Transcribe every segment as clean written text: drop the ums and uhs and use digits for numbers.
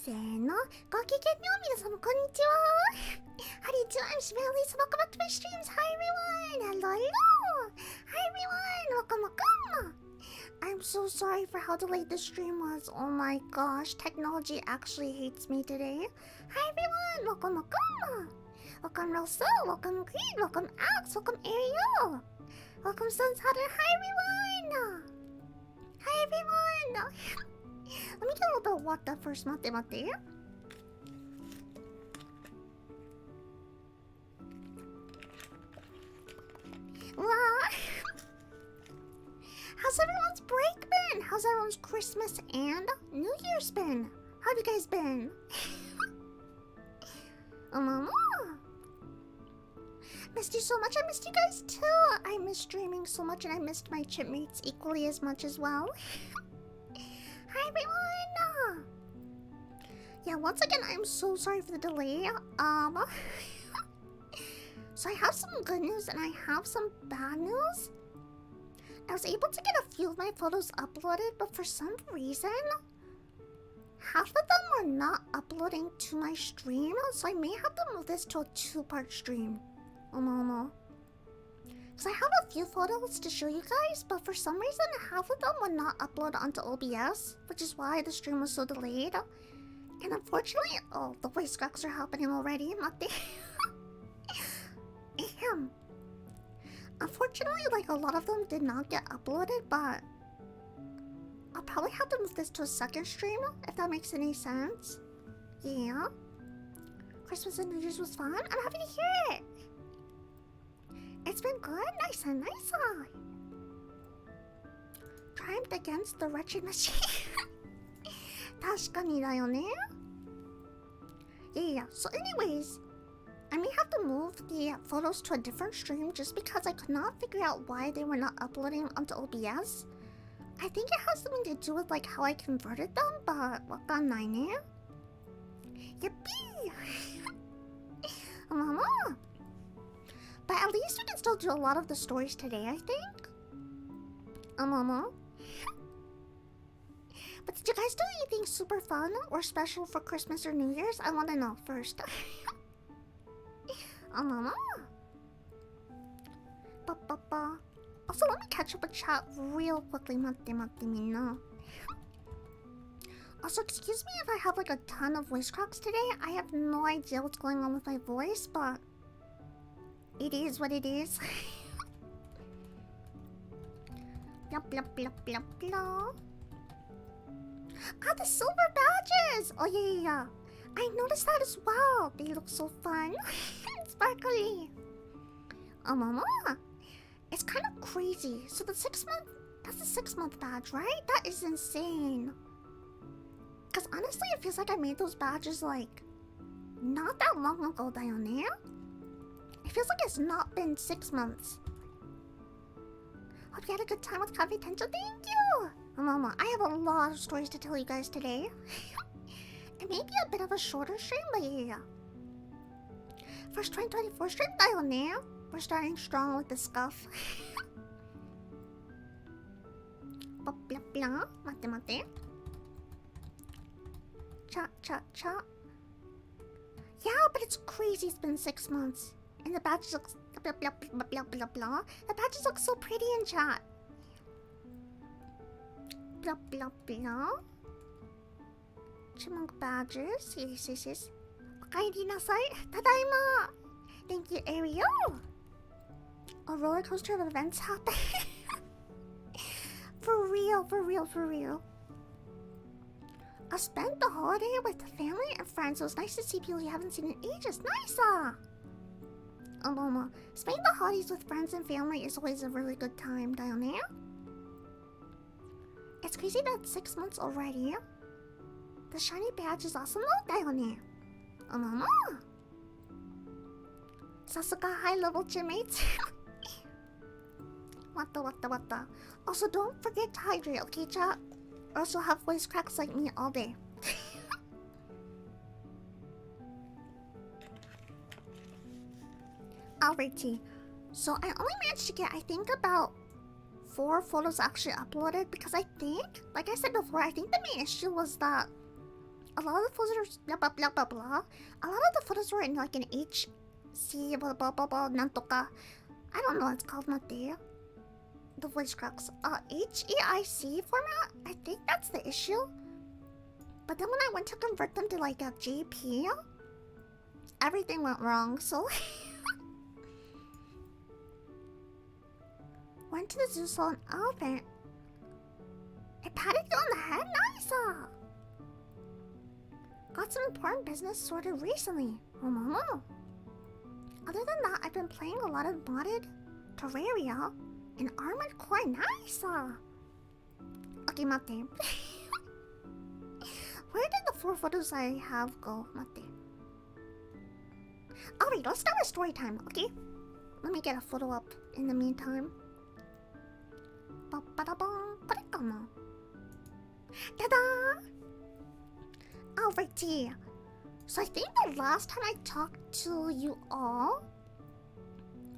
せーの、ごきげんよう、皆様こんにちは。How do you do? I'm Shima. Welcome back to my streams. Hi everyone. Hello, hello. Hi everyone. Welcome, welcome. I'm so sorry for how delayed the stream was. Oh my gosh, technology actually hates me today. Hi everyone. Welcome, welcome. Welcome Rosa. Welcome Creed. Welcome Alex. Welcome Ariel. Welcome Sunsatter. Hi everyone. Hi everyone. Let me get a little bit of water first. Mate, mate. How's everyone's break been? How's everyone's Christmas and New Year's been? How have you guys been? Missed you so much. I missed you guys too. I missed streaming so much, and I missed my chipmates equally as much as well. Hi everyone. Yeah, once again, I'm so sorry for the delay. So I have some good news and I have some bad news. I was able to get a few of my photos uploaded, but for some reason, half of them were not uploading to my stream, so I may have to move this to a two-part stream. Because I have a few photos to show you guys, but for some reason half of them would not upload onto OBS, which is why the stream was so delayed. And unfortunately, oh, the voice cracks are happening already. Mate. Ahem. Unfortunately, like, a lot of them did not get uploaded, but I'll probably have to move this to a second stream, if that makes any sense. Yeah. Christmas and New Year's was fun. I'm happy to hear it. It's been good. Nice and nice. Triumphed against the wretched machine. 確かにだよね. Yeah. So anyways, I may have to move the photos to a different stream just because I could not figure out why they were not uploading onto OBS. I think it has something to do with like how I converted them, but わかんないね. Yippee! Mama! But at least we can still do a lot of the stories today, I think. Mama. But did you guys do anything super fun or special for Christmas or New Year's? I want to know first. Mama. Ba. Also, let me catch up with chat real quickly. Matte, minna. Also, excuse me if I have like a ton of voice cracks today. I have no idea what's going on with my voice, but it is what it is. Blah, blah, blah, blah, blah. Ah, the silver badges! Oh, yeah. I noticed that as well. They look so fun. Sparkly. Mama. It's kind of crazy. So the 6 month... That's the 6 month badge, right? That is insane. Because honestly, it feels like I made those badges, like, not that long ago, dayone? It feels like it's not been 6 months. Hope you had a good time with Cafe Tencho. Thank you! Mama, I have a lot of stories to tell you guys today. It may be a bit of a shorter stream, but yeah. First 2024 stream, dayone? We're starting strong with the scuff. Blah, blah, blah. Mate. Cha. Yeah, but it's crazy. It's been 6 months. And the badges look... Blah, blah, blah, blah, blah. The badges look so pretty in chat. Blah, blah, blah. Chipmunk badges. Yes. Okaeri nasai. Tadaima. Thank you, Ariel. A roller coaster of events happen. For real. I spent the holiday with the family and friends. It was nice to see people you haven't seen in ages. Nice! Mama. Spending the holidays with friends and family is always a really good time, dayone? It's crazy that it's 6 months already. The shiny badge is awesome though, dayone? Mama. Sasuka high level Chipmates. Wata. Also, don't forget to hydrate, okay, chat? Or else you'll have voice cracks like me all day. Alrighty. So I only managed to get, I think, about 4 photos actually uploaded because I think, like I said before, I think the main issue was that a lot of the photos blah blah blah blah blah. A lot of the photos were in like an HC blah blah blah blah nantoka. I don't know what it's called, not there. The voice cracks. HEIC format? I think that's the issue. But then when I went to convert them to like a JP, everything went wrong, so... Went to the zoo, saw an elephant. It patted you on the head? Nice! Got some important business sorted recently. Mama. Other than that, I've been playing a lot of modded Terraria and Armored Core. Nice! Okay, mate. Where did the 4 photos I have go? Mate. Alright, let's start with story time, okay? Let me get a photo up in the meantime. Ta-da! Alrighty. So I think the last time I talked to you all,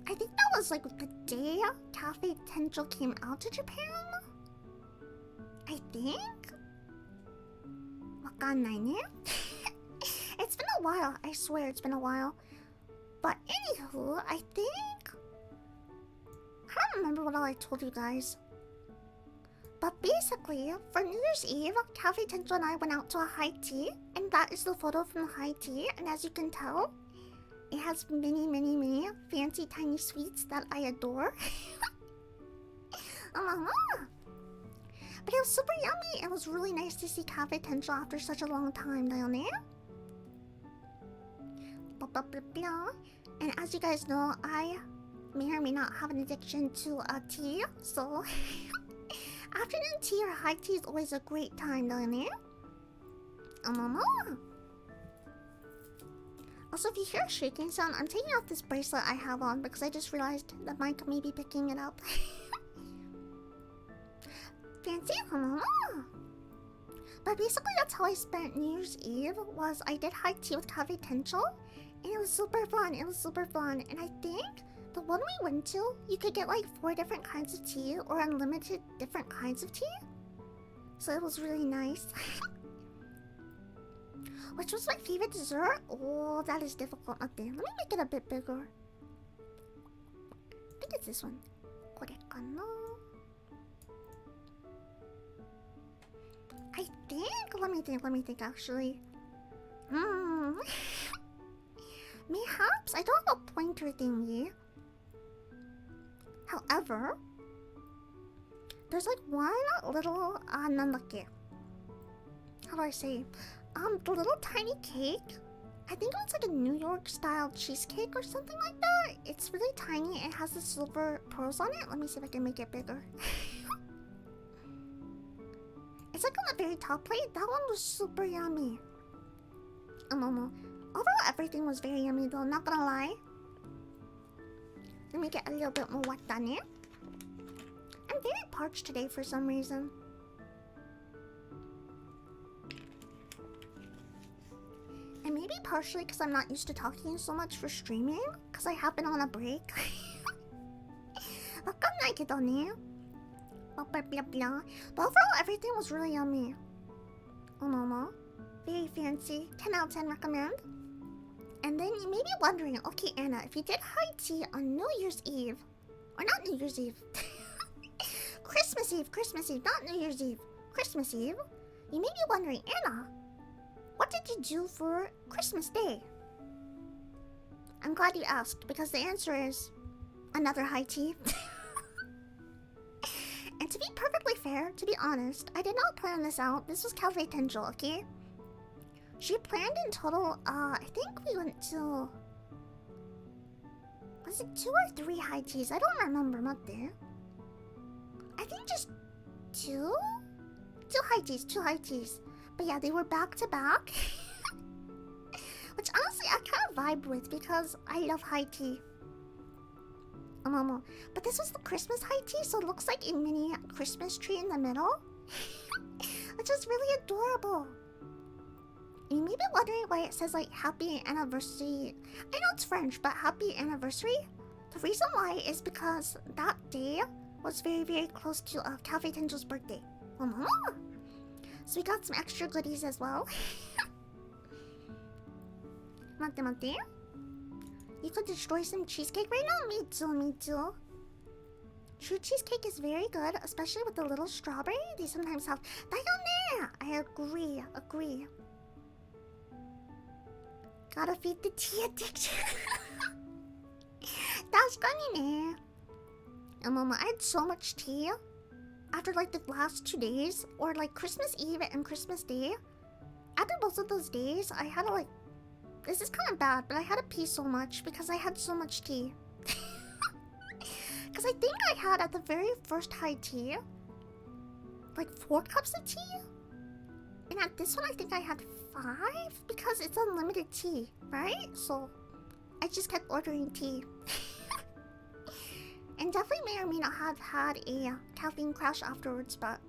I think that was like the day Cafe Tencho came out to Japan. I think. Wakannai ne? It's been a while. I swear it's been a while. But anywho, I think remember what all I told you guys. But basically, for New Year's Eve, Cafe Tencho and I went out to a high tea, and that is the photo from the high tea. And as you can tell, it has many, many, many fancy tiny sweets that I adore. But it was super yummy. It was really nice to see Cafe Tencho after such a long time, down And as you guys know, I may or may not have an addiction to tea, so afternoon tea or high tea is always a great time, down there. Also, if you hear a shaking sound, I'm taking off this bracelet I have on because I just realized the mic may be picking it up. Fancy, But basically, that's how I spent New Year's Eve. Was I did high tea with Cafe Tencho, and it was super fun. It was super fun, and I think the one we went to, you could get like 4 different kinds of tea or unlimited different kinds of tea. So it was really nice. Which was my favorite dessert? Oh, that is difficult up there. Let me make it a bit bigger. I think it's this one. I think, let me think actually. Mayhaps, I don't have a pointer thingy. However, there's like one little, nandakke. How do I say? The little tiny cake. I think it was like a New York style cheesecake or something like that. It's really tiny. It has the silver pearls on it. Let me see if I can make it bigger. It's like on the very top plate. That one was super yummy. Overall, everything was very yummy though, not gonna lie. Let me get a little bit more wet down here. I'm very parched today for some reason. And maybe partially because I'm not used to talking so much for streaming, because I have been on a break. But overall, everything was really yummy. Very fancy. 10 out of 10 recommend. And then you may be wondering, okay, Anna, if you did high tea on New Year's Eve, or not New Year's Eve, Christmas Eve, not New Year's Eve, Christmas Eve, you may be wondering, Anna, what did you do for Christmas Day? I'm glad you asked, because the answer is another high tea. And to be perfectly fair, to be honest, I did not plan this out. This was Cafe Tenjo, okay? She planned in total, I think we went to... Was it 2 or 3 high teas? I don't remember, mate. I think just 2? 2 high teas. But yeah, they were back to back. Which honestly, I kind of vibe with because I love high tea. But this was the Christmas high tea, so it looks like a mini Christmas tree in the middle. Which is really adorable. You may be wondering why it says like happy anniversary. I know it's French, but happy anniversary. The reason why is because that day was very, very close to Cafe Tenjo's birthday. So we got some extra goodies as well. Mate. You could destroy some cheesecake right now? Me too. True cheesecake is very good, especially with the little strawberry. They sometimes have... I agree. Gotta feed the tea addiction. That's funny, I had so much tea after like the last 2 days, or like Christmas Eve and Christmas Day. After both of those days, I had to like... This is kind of bad, but I had to pee so much because I had so much tea. Because I think I had at the very first high tea like 4 cups of tea. And at this one, I think I had 5 because it's unlimited tea, right? So I just kept ordering tea. And definitely may or may not have had a caffeine crash afterwards, but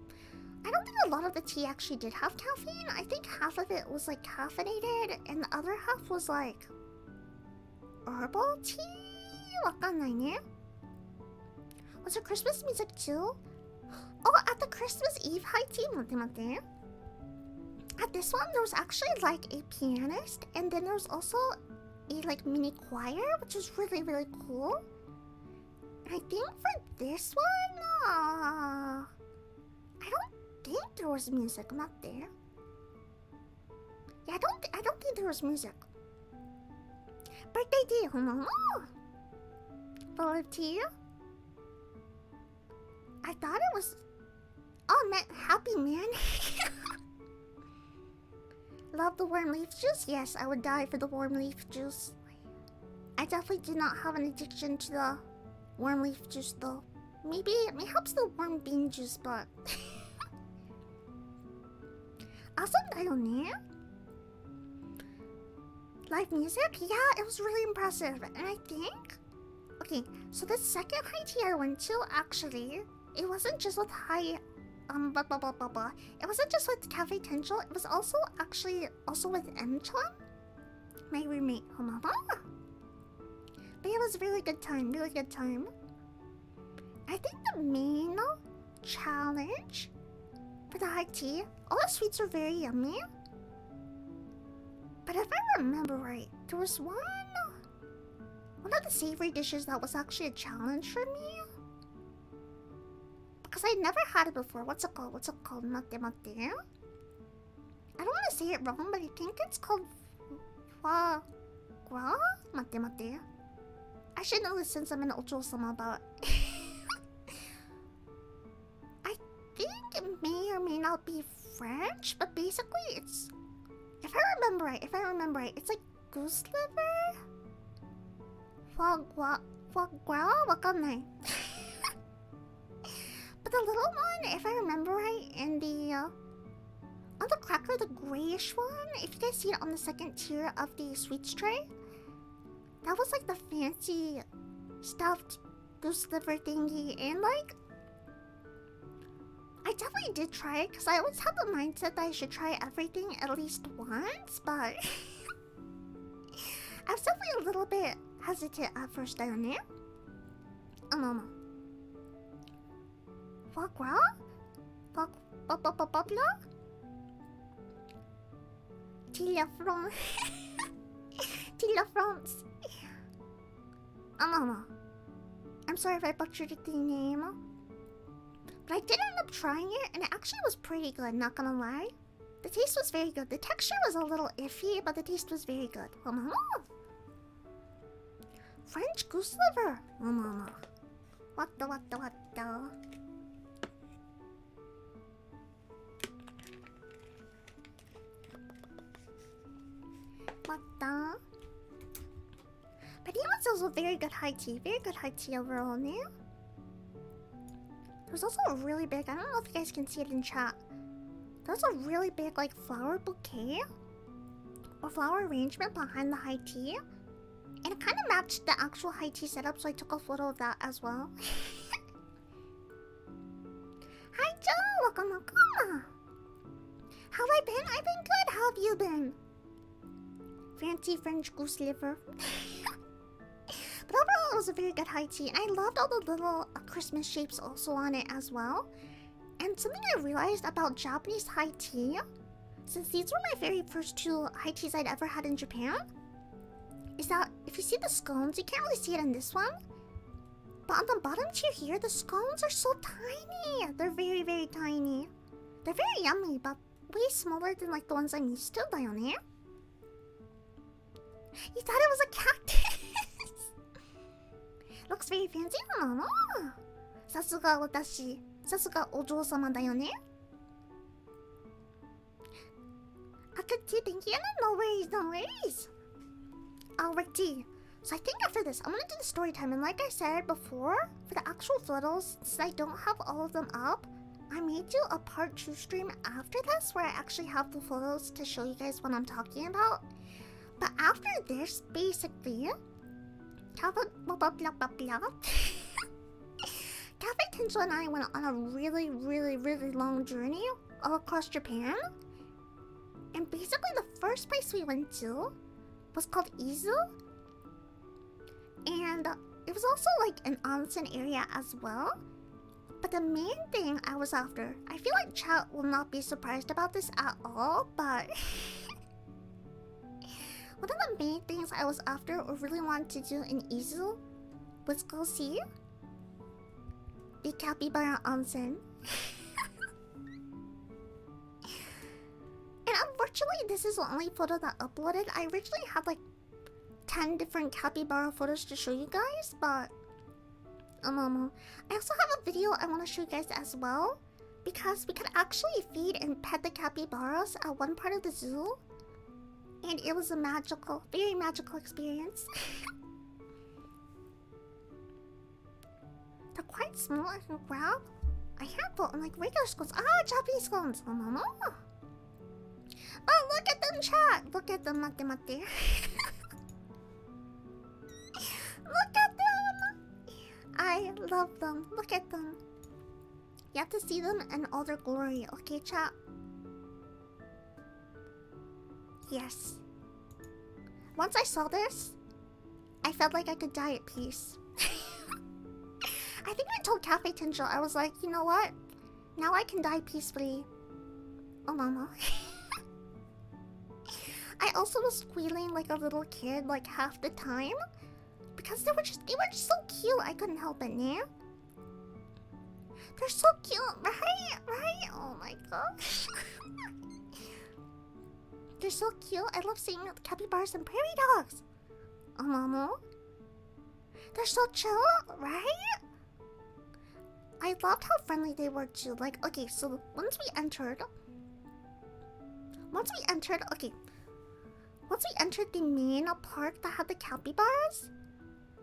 I don't think a lot of the tea actually did have caffeine. I think half of it was like caffeinated and the other half was like herbal tea? Was there Christmas music too? Oh, at the Christmas Eve high tea, mate. At this one, there was actually like a pianist, and then there was also a like mini choir, which was really, really cool. I think for this one, I don't think there was music. Not there. Yeah, I don't think there was music. Birthday to you, Momo. Full to you. I thought it was. Oh man, happy man. Love the warm leaf juice. Yes, I would die for the warm leaf juice. I definitely do not have an addiction to the warm leaf juice though. Maybe it helps the warm bean juice, but awesome, 다요네. Live music? Yeah, it was really impressive. And I think, okay, so the second high tea I went to, actually, it wasn't just with high, It wasn't just with Cafe Tencho, it was also with M-chan, my roommate, Homama. But it was a really good time, really good time. I think the main challenge for the high tea, all the sweets were very yummy. But if I remember right, there was one of the savory dishes that was actually a challenge for me. Because I'd never had it before. What's it called? Mate. I don't want to say it wrong, but I think it's called foie gras? Mate. I should know this since I'm an Ocho-sama, but I think it may or may not be French, but basically it's, if I remember right, it's like goose liver? Foie gras? Wakanai. But the little one, if I remember right, in the on the cracker, the grayish one, if you guys see it on the second tier of the sweets tray, that was like the fancy stuffed goose liver thingy. And like, I definitely did try it because I always had the mindset that I should try everything at least once, but I was definitely a little bit hesitant at first down there. Foie gras? Tila France. I'm sorry if I butchered the name. But I did end up trying it, and it actually was pretty good, not gonna lie. The taste was very good. The texture was a little iffy, but the taste was very good. French goose liver. What the? But he was also very good high tea. Very good high tea overall now. There was also a really big, I don't know if you guys can see it in chat. There was a really big like flower bouquet or flower arrangement behind the high tea. And it kind of matched the actual high tea setup, so I took a photo of that as well. Hi Joe! Welcome. How have I been? I've been good. How have you been? Fancy French goose liver. But overall, it was a very good high tea. And I loved all the little Christmas shapes also on it as well. And something I realized about Japanese high tea, since these were my very first two high teas I'd ever had in Japan, is that if you see the scones, you can't really see it in this one, but on the bottom tier here, the scones are so tiny. They're very, very tiny. They're very yummy, but way smaller than like the ones I'm used to, Dayone. You thought it was a cactus? Looks very fancy, no? Sasuga watashi. Sasuga ojo-sama da yo ne. Akatsu, thank you. No worries. Alrighty. So I think after this, I'm gonna do the story time. And like I said before, for the actual photos, since I don't have all of them up, I may do a part 2 stream after this where I actually have the photos to show you guys what I'm talking about. But after this, basically, Cafe Tencho and I went on a really, really, really long journey all across Japan. And basically the first place we went to was called Izu. And it was also like an onsen area as well. But the main thing I was after, I feel like chat will not be surprised about this at all, but one of the main things I was after or really wanted to do in Izu was go see the capybara onsen. And unfortunately, this is the only photo that uploaded. I originally had like 10 different capybara photos to show you guys, but I also have a video I want to show you guys as well, because we could actually feed and pet the capybaras at one part of the zoo, and it was a magical, very magical experience. They're quite small. I can grab a handful and like regular scones. Ah, Japanese scones. Oh, look at them, chat. Look at them, mate. Look at them. I love them. Look at them. You have to see them in all their glory. Okay, chat? Yes. Once I saw this, I felt like I could die at peace. I think I told Cafe Tinjo, I was like, you know what? Now I can die peacefully. Oh, mama. I also was squealing like a little kid like half the time, because they were just so cute. I couldn't help it, yeah? They're so cute, right? Right? Oh my gosh. They're so cute. I love seeing capybaras and prairie dogs. Oh, mama. They're so chill, right? I loved how friendly they were too. Like, okay, so once we entered the main park that had the capybaras,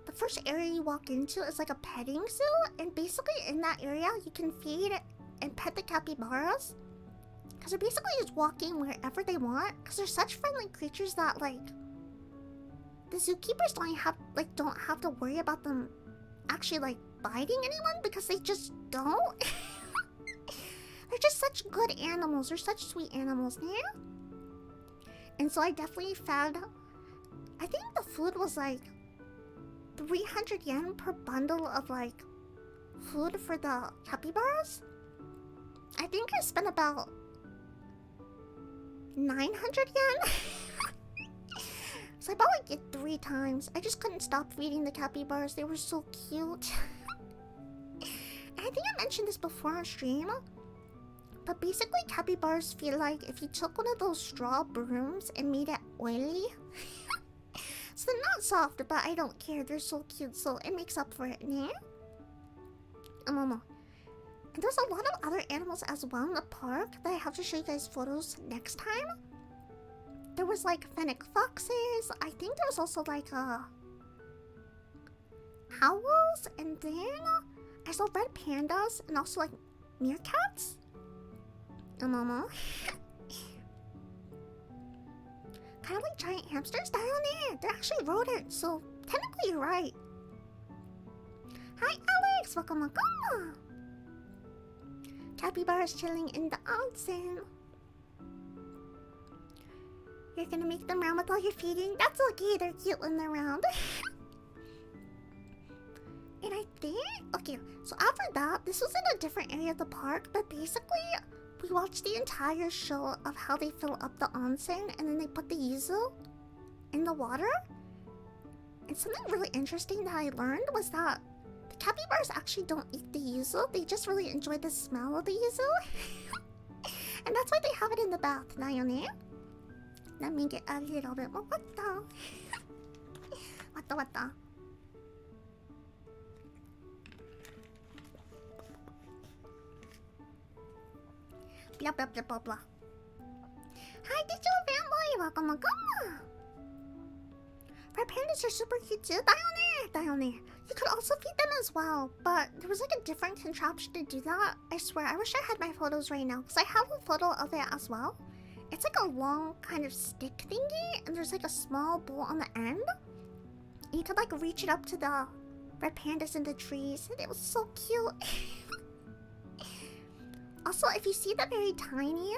the first area you walk into is like a petting zoo, and basically in that area you can feed and pet the capybaras, because they're basically just walking wherever they want, because they're such friendly creatures that like the zookeepers don't have to worry about them actually like biting anyone, because they just don't. They're just such good animals. They're such sweet animals, yeah? And so I definitely found, I think the food was like 300 yen per bundle of like food for the capybaras. I think I spent about 900 yen. So I bought like it 3 times. I just couldn't stop feeding the capybaras. They were so cute. I think I mentioned this before on stream, but basically capybaras feel like if you took one of those straw brooms and made it oily. So they're not soft, but I don't care. They're so cute, so it makes up for it, yeah? And there's a lot of other animals as well in the park that I have to show you guys photos next time. There was like fennec foxes. I think there was also like owls, and then I saw red pandas and also like meerkats. Kind of like giant hamsters down there. They're actually rodents, so technically you're right. Hi Alex, welcome. Capybaras chilling in the onsen. You're gonna make them round with all your feeding? That's okay, they're cute when they're round. And I think, okay, so after that, this was in a different area of the park, but basically, we watched the entire show of how they fill up the onsen and then they put the yuzu in the water. And something really interesting that I learned was that the capybaras actually don't eat the yuzu, they just really enjoy the smell of the yuzu. And that's why they have it in the bath, Nayone. Let me get a little bit more. What the? What the? Blah blah blah blah blah. Hi, digital fanboy, welcome. Red pandas are super cute too. Down there. You could also feed them as well, but there was like a different contraption to do that. I swear, I wish I had my photos right now, because I have a photo of it as well. It's like a long kind of stick thingy, and there's like a small bowl on the end. And you could like reach it up to the red pandas in the trees, and it was so cute. Also, if you see the very tiny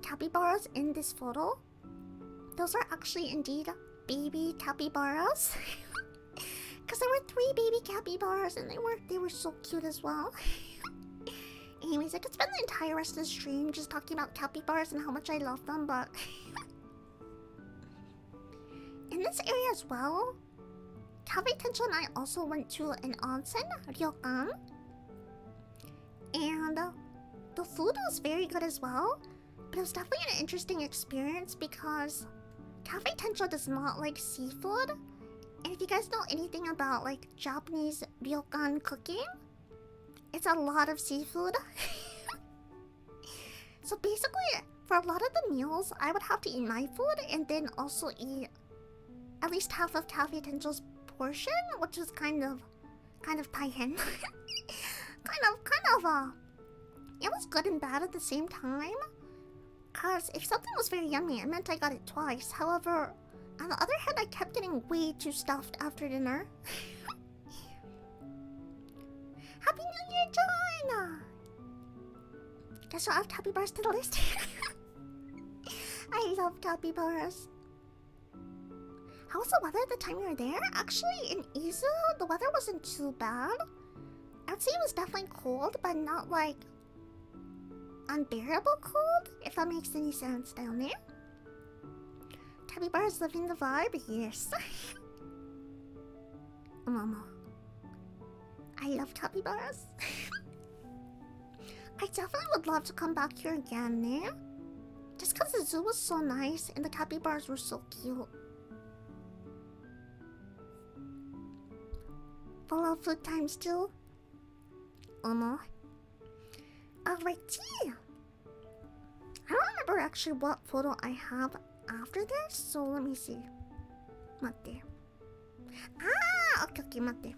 capybaras in this photo, those are actually indeed baby capybaras. Because there were 3 baby capybaras, and they were so cute as well. Anyways, I could spend the entire rest of the stream just talking about capybaras and how much I love them, but in this area as well, Cafe Tencho and I also went to an onsen, ryokan. And the food was very good as well. But it was definitely an interesting experience because Cafe Tencho does not like seafood. And if you guys know anything about like Japanese ryokan cooking, it's a lot of seafood. So basically, for a lot of the meals, I would have to eat my food and then also eat at least half of Cafe Tencho's portion, which was kind of taihen. It was good and bad at the same time. Cause if something was very yummy, it meant I got it twice. However, on the other hand, I kept getting way too stuffed after dinner. Happy New Year, John! Guess I'll add capybaras to the list. I love capybaras. How was the weather at the time you were there? Actually, in Izu, the weather wasn't too bad. I'd say it was definitely cold, but not like unbearable cold, if that makes any sense down there. Capybaras living the vibe, yes. Mama, I love capybaras. I definitely would love to come back here again, eh? Just because the zoo was so nice and the capybaras were so cute. Follow food time still. No. Alrighty. I don't remember actually what photo I have after this, so let me see. Matte. Ah, okay, matte.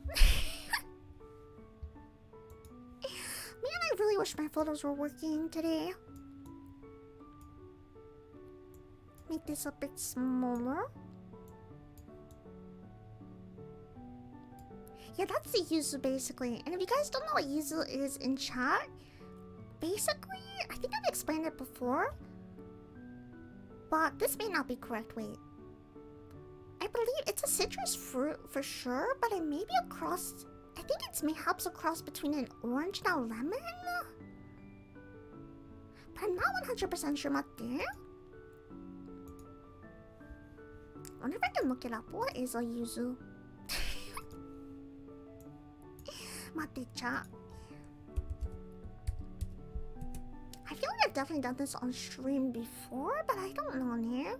Man, I really wish my photos were working today. Make this a bit smaller. Yeah, that's the yuzu basically. And if you guys don't know what yuzu is in chat, basically, I think I've explained it before. But this may not be correct, wait. I believe it's a citrus fruit for sure, but it may be a cross. I think it's mayhaps a cross between an orange and a lemon. But I'm not 100% sure what there. I wonder if I can look it up. What is a yuzu? Mate-cha. I feel like I've definitely done this on stream before, but I don't know now.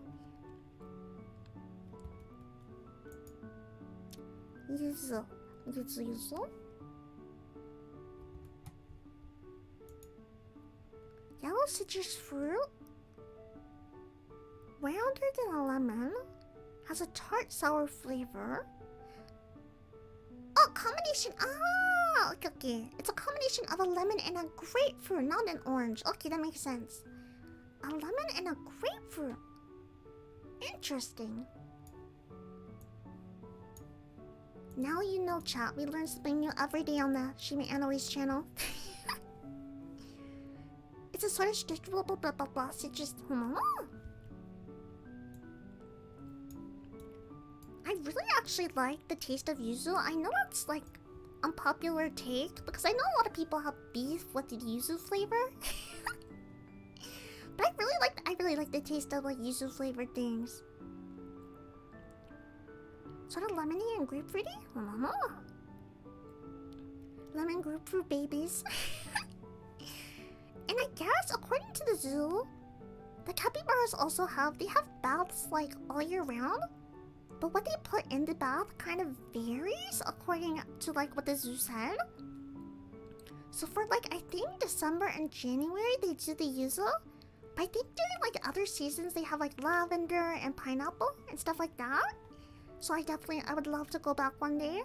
Yuzu. Yuzu. Yellow citrus fruit. Rounder than a lemon. Has a tart sour flavor. Oh, combination. Ah, okay. It's a combination of a lemon and a grapefruit, not an orange. Okay, that makes sense. A lemon and a grapefruit. Interesting. Now you know, chat. We learn something new every day on the Shima Annalise channel. It's a sort of stretchable blah blah blah. Citrus. I really actually like the taste of yuzu. I know it's like unpopular take because I know a lot of people have beef with the yuzu flavor. But I really like the taste of like yuzu flavored things. Sort of lemony and grapefruity. Lemon grapefruit babies. And I guess according to the zoo, the capybaras also have baths like all year round. But what they put in the bath kind of varies according to like what the zoo said. So for like I think December and January they do the yuzu. But I think during like other seasons they have like lavender and pineapple and stuff like that. So I would love to go back one day.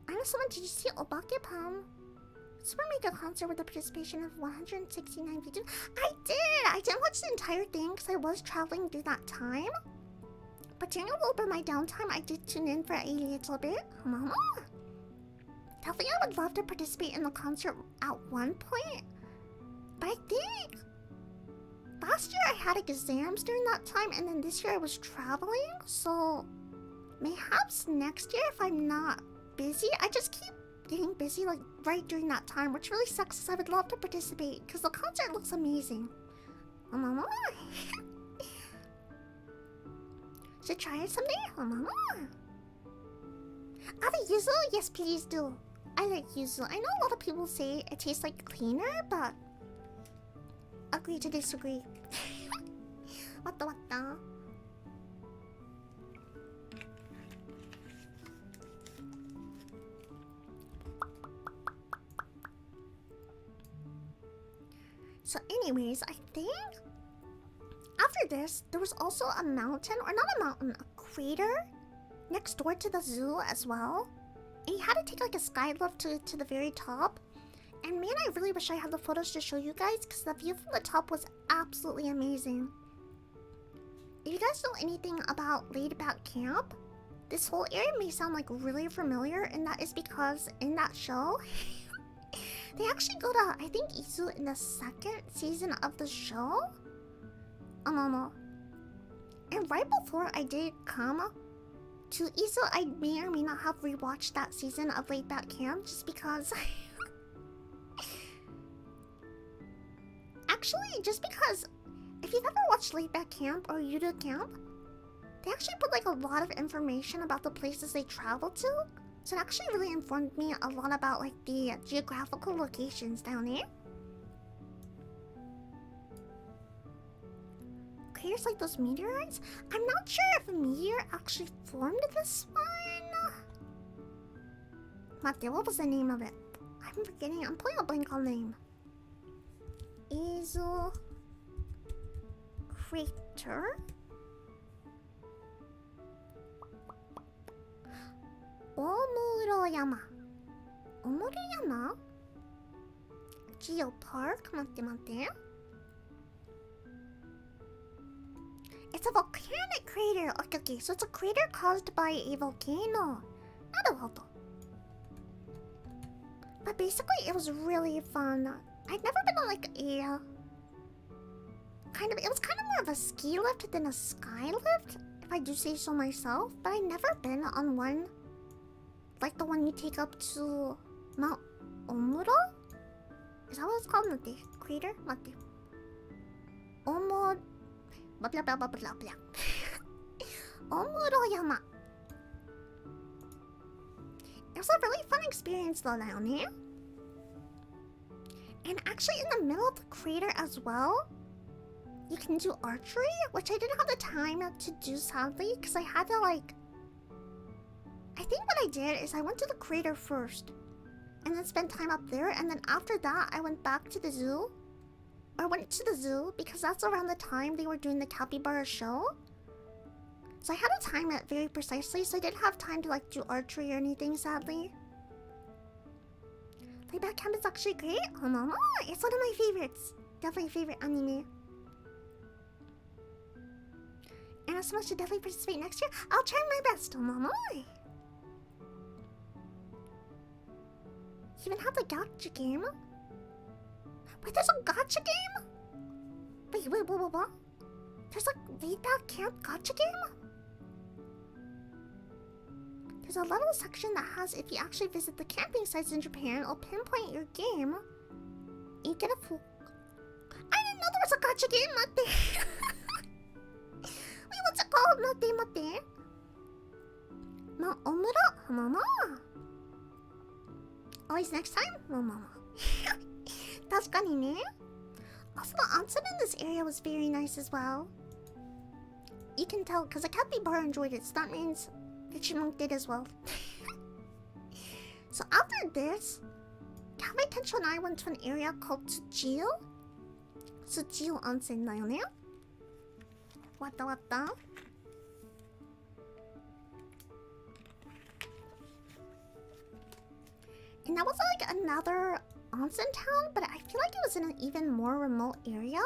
I know someone, did you see Obake Palm? Super Mega concert with the participation of 169 people. I did! I didn't watch the entire thing because I was traveling through that time. But during a little bit of my downtime, I did tune in for a little bit. Definitely I would love to participate in the concert at one point. But I think last year I had exams during that time, and then this year I was traveling. So mayhaps next year if I'm not busy. I just keep getting busy like right during that time, which really sucks because I would love to participate because the concert looks amazing. Should try it someday. Other yuzu? Yes, please do. I like yuzu. I know a lot of people say it tastes like cleaner, but agree to disagree. What the? So anyways, I think after this, there was also a mountain, or not a mountain, a crater next door to the zoo as well. And you had to take like a sky lift to the very top. And man, I really wish I had the photos to show you guys, because the view from the top was absolutely amazing. If you guys know anything about Laid Back Camp, this whole area may sound like really familiar, and that is because in that show, they actually go to, I think, Izu in the second season of the show. And right before I did come to Izu, I may or may not have rewatched that season of Laid Back Camp just because. Actually, just because if you've ever watched Laid Back Camp or Yudo Camp, they actually put like a lot of information about the places they travel to. So it actually really informed me a lot about like the geographical locations down there. Here's like those meteorites. I'm not sure if a meteor actually formed this one. Mate, what was the name of it? I'm forgetting. I'm pulling a blank on the name. Izu crater. Omuroyama. Omuroyama? Geopark? Mate. It's a volcanic crater. Okay, so it's a crater caused by a volcano. Naruhodo. But basically, it was really fun. I'd never been on like a it was kind of more of a ski lift than a sky lift, if I do say so myself. But I'd never been on one like the one you take up to Mount Omuro? Is that what it's called? Mate, crater? Mate. Blah blah blah blah blah blah. Omuroyama. It was a really fun experience though down here. And actually in the middle of the crater as well, you can do archery, which I didn't have the time to do sadly, because I had to like... I think what I did is I went to the crater first, and then spent time up there, and then after that I went back to the zoo. I went to the zoo because that's around the time they were doing the capybara show. So I had to time it very precisely, so I didn't have time to like do archery or anything, sadly. Laid Back Camp is actually great. It's one of my favorites. Definitely favorite anime. And I'm supposed to definitely participate next year. I'll try my best. You even have the gacha game? Wait, there's a gacha game? Wait, what? There's like Laid Back Camp gacha game? There's a level section that has, if you actually visit the camping sites in Japan, it'll pinpoint your game. You get a full... I didn't know there was a gacha game, mate. Wait, what's it called? Mate. Mount Omura? Always next time? That's funny, ne? Also, the onsen in this area was very nice as well. You can tell, because the capybara enjoyed it, so that means the chipmunk did as well. So after this, Cafe Tencho and I went to an area called Tsuchiyo. Tsuchiyo Onsen da yo ne. Wata. And that was like another onsen town, but I feel like it was in an even more remote area.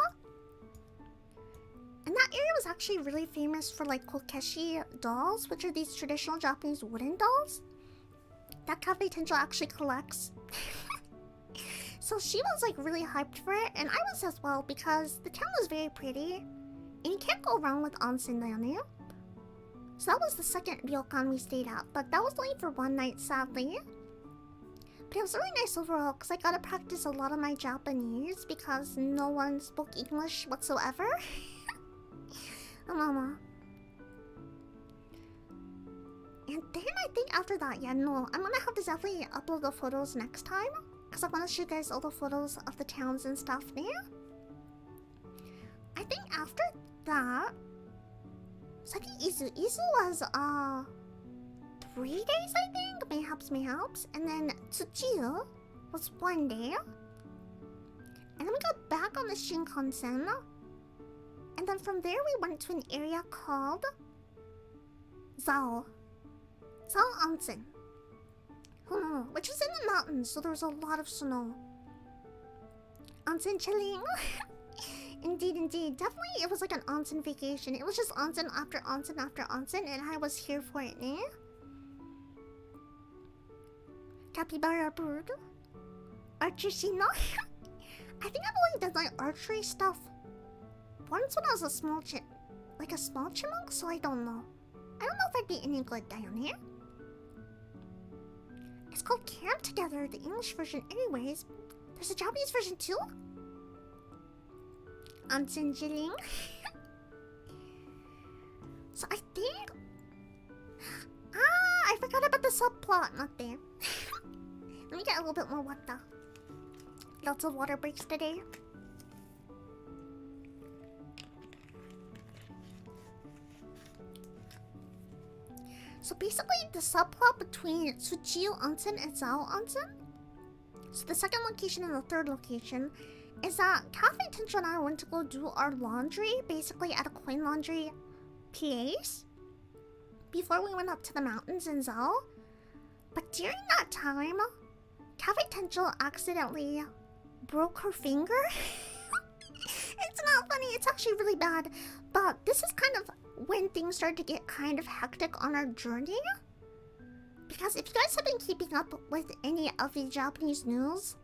And that area was actually really famous for like kokeshi dolls, which are these traditional Japanese wooden dolls that Cafe Tencho actually collects. So she was like really hyped for it, and I was as well, because the town was very pretty and you can't go wrong with onsen da yo ne. So that was the second ryokan we stayed at, but that was only for one night, sadly. But it was really nice overall, because I got to practice a lot of my Japanese because no one spoke English whatsoever. And then I think after that, yeah, no, I'm gonna have to definitely upload the photos next time. Because I want to show you guys all the photos of the towns and stuff there. I think after that... So I think Izu was, 3 days, I think? Mayhaps. And then Tsuchiya was 1 day. And then we got back on the Shinkansen. And then from there we went to an area called... Zao Onsen. Which is in the mountains, so there was a lot of snow. Onsen chilling. Indeed. Definitely it was like an onsen vacation. It was just onsen after onsen after onsen, and I was here for it, eh? Capybara bird. Archer Shino. I think I've only done like archery stuff once when I was a small chipmunk, so I don't know. I don't know if I'd be any good down here. It's called Camp Together, the English version anyways. There's a Japanese version too? Onsen chilling. So I think... I forgot about the subplot. Not there. Let me get a little bit more water. Lots of water breaks today. So basically, the subplot between Tsuchiya Onsen and Zao Onsen, so the second location and the third location, is that Cafe Tencho and I went to go do our laundry, basically at a coin laundry place, before we went up to the mountains in Zao. But during that time, Cafe Tencho accidentally broke her finger. It's not funny, it's actually really bad. But this is kind of when things started to get kind of hectic on our journey. Because if you guys have been keeping up with any of the Japanese news,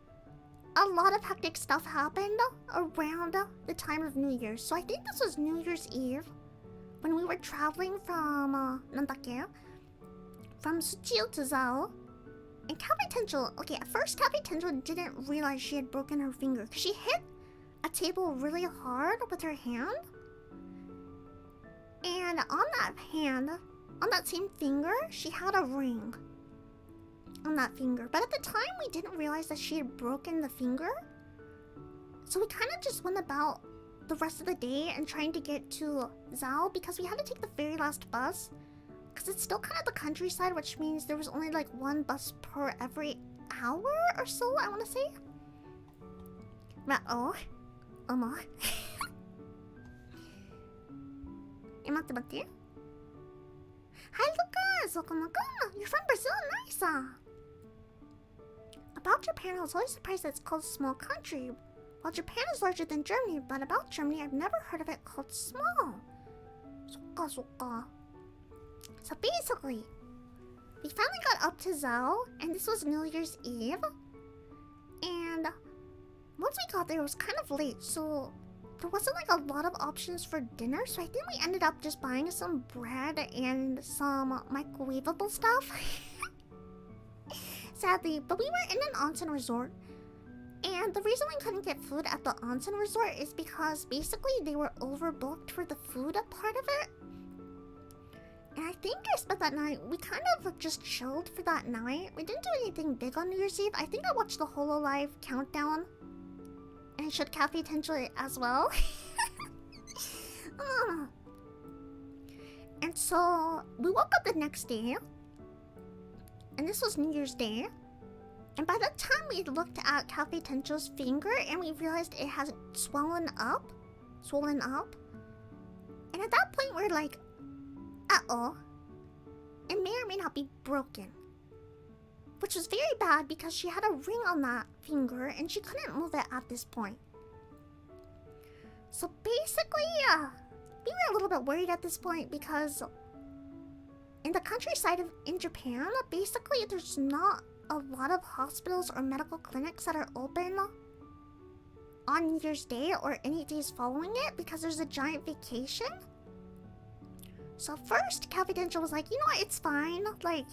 a lot of hectic stuff happened around the time of New Year's. So I think this was New Year's Eve when we were traveling from from Tsuchiya to Zao. And Cafe Tencho, okay, at first Cafe Tencho didn't realize she had broken her finger because she hit a table really hard with her hand. And on that hand, on that same finger, she had a ring on that finger. But at the time, we didn't realize that she had broken the finger. So we kind of just went about the rest of the day and trying to get to Zao because we had to take the very last bus. Because it's still kind of the countryside, which means there was only like one bus per every hour or so, I want to say. Hi, Lucas! Welcome. You're from Brazil, nice! About Japan, I was always surprised that it's called small country. While Japan is larger than Germany, but about Germany, I've never heard of it called small. So basically, we finally got up to Zao, and this was New Year's Eve. And once we got there, it was kind of late, so there wasn't like a lot of options for dinner. So I think we ended up just buying some bread and some microwavable stuff. Sadly, but we were in an onsen resort. And the reason we couldn't get food at the onsen resort is because basically they were overbooked for the food part of it. And I think I spent that night, we kind of just chilled for that night. We didn't do anything big on New Year's Eve. I think I watched the Hololive countdown. And I showed Cafe Tencho it as well. And so, we woke up the next day. And this was New Year's Day. And by the time we looked at Cafe Tencho's finger and we realized it has swollen up. And at that point we're like, uh-oh. It may or may not be broken. Which was very bad because she had a ring on that finger and she couldn't move it at this point. So basically, we were a little bit worried at this point because in the countryside in Japan, basically there's not a lot of hospitals or medical clinics that are open on New Year's Day or any days following it because there's a giant vacation. So first, Cafe Tencho was like, you know what, it's fine. Like,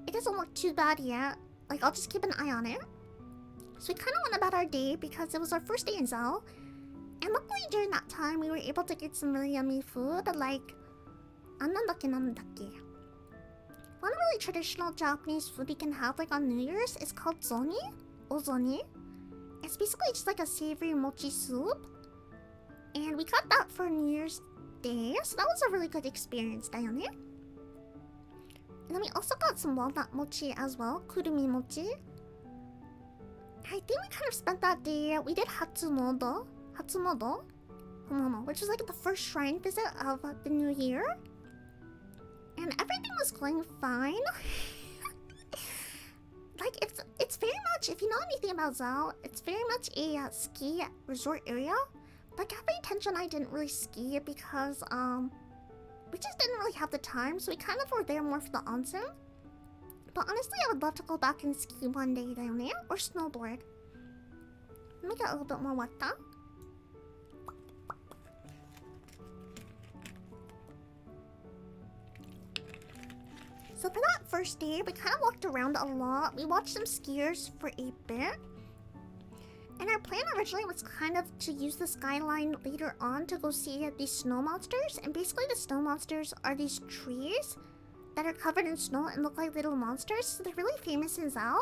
it doesn't look too bad yet. Like, I'll just keep an eye on it. So we kind of went about our day because it was our first day in Zao. And luckily during that time, we were able to get some really yummy food like... One really traditional Japanese food you can have like on New Year's is called zoni. Ozoni. It's basically just like a savory mochi soup. And we got that for New Year's Day, so that was a really good experience, Dayane. And then we also got some walnut mochi as well, kurumi mochi. I think we kind of spent that day, we did Hatsumodo, which was like the first shrine visit of the new year. And everything was going fine. Like, it's very much, if you know anything about Zao, it's very much a ski resort area. But Cafe Tenjo and I didn't really ski because, we just didn't really have the time, so we kind of were there more for the onsen. But honestly, I would love to go back and ski one day down there, or snowboard. Let me get a little bit more water. So for that first day, we kind of walked around a lot. We watched some skiers for a bit. And our plan originally was kind of to use the skyline later on to go see these snow monsters. And basically the snow monsters are these trees that are covered in snow and look like little monsters. So they're really famous in Zao.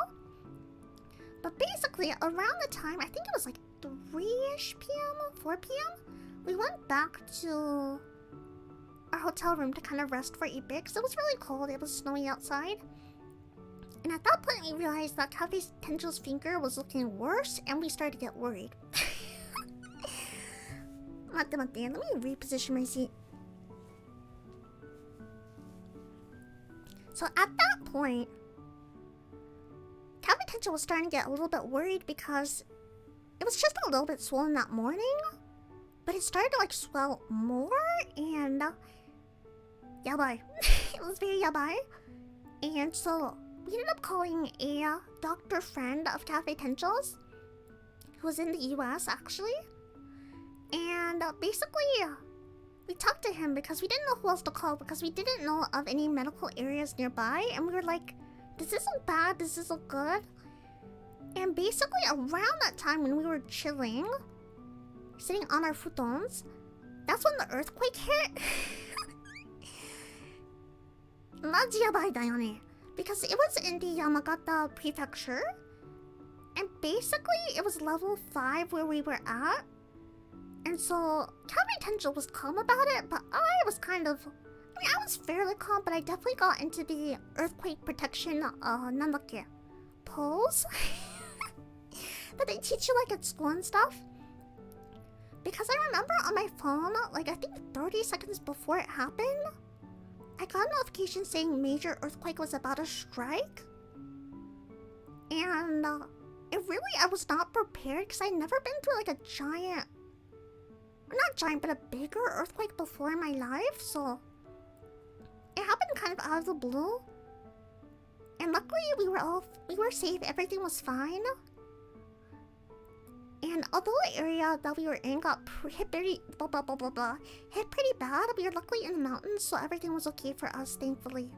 But basically around the time, I think it was like 3-ish p.m., 4 p.m. we went back to our hotel room to kind of rest for a bit because it was really cold, it was snowy outside. And at that point we realized that Cafe Tenjo's finger was looking worse and we started to get worried. Let me reposition my seat. So at that point, Cafe Tenjo was starting to get a little bit worried because it was just a little bit swollen that morning, but it started to like swell more and yabai. It was very yabai. And so we ended up calling a doctor friend of Cafe Tenjo's who was in the US actually. And basically we talked to him because we didn't know who else to call because we didn't know of any medical areas nearby. And we were like, does this look bad? Does this look good? And basically around that time when we were chilling, sitting on our futons, that's when the earthquake hit. Maji yabai da yo ne. Because it was in the Yamagata prefecture. And basically it was level 5 where we were at. And so Cafe Tenjo was calm about it, but I was kind of... I mean, I was fairly calm, but I definitely got into the earthquake protection, nandakke, pose that they teach you like at school and stuff. Because I remember on my phone, like I think 30 seconds before it happened, I got a notification saying major earthquake was about to strike. And it really, I was not prepared because I'd never been through like a giant, not giant, but a bigger earthquake before in my life, so it happened kind of out of the blue. And luckily we were safe, everything was fine. And although the area that we were in got hit pretty bad, we were luckily in the mountains, so everything was okay for us, thankfully.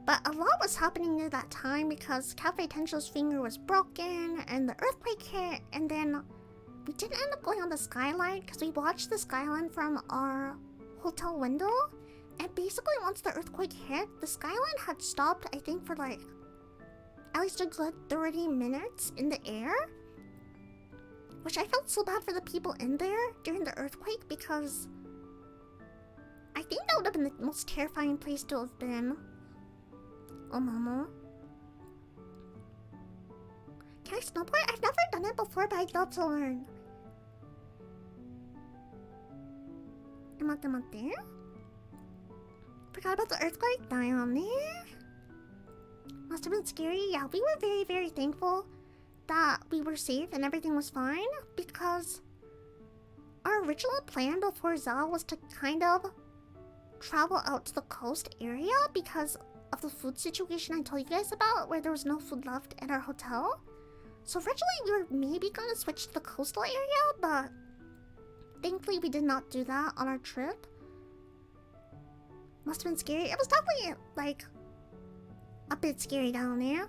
But a lot was happening near that time because Cafe Tenjo's finger was broken and the earthquake hit, and then we didn't end up going on the skyline because we watched the skyline from our hotel window. And basically once the earthquake hit, the skyline had stopped, I think, for like at least a good 30 minutes in the air. Which I felt so bad for the people in there during the earthquake because I think that would have been the most terrifying place to have been. Oh, mama. Can I snowboard? I've never done it before, but I'd love to learn. Forgot about the earthquake. Must have been scary. Yeah, we were very, very thankful that we were safe and everything was fine because our original plan before Zao was to kind of travel out to the coast area because of the food situation I told you guys about, where there was no food left at our hotel. So originally we were maybe gonna switch to the coastal area, but thankfully we did not do that on our trip. Must have been scary. It was definitely like a bit scary down there.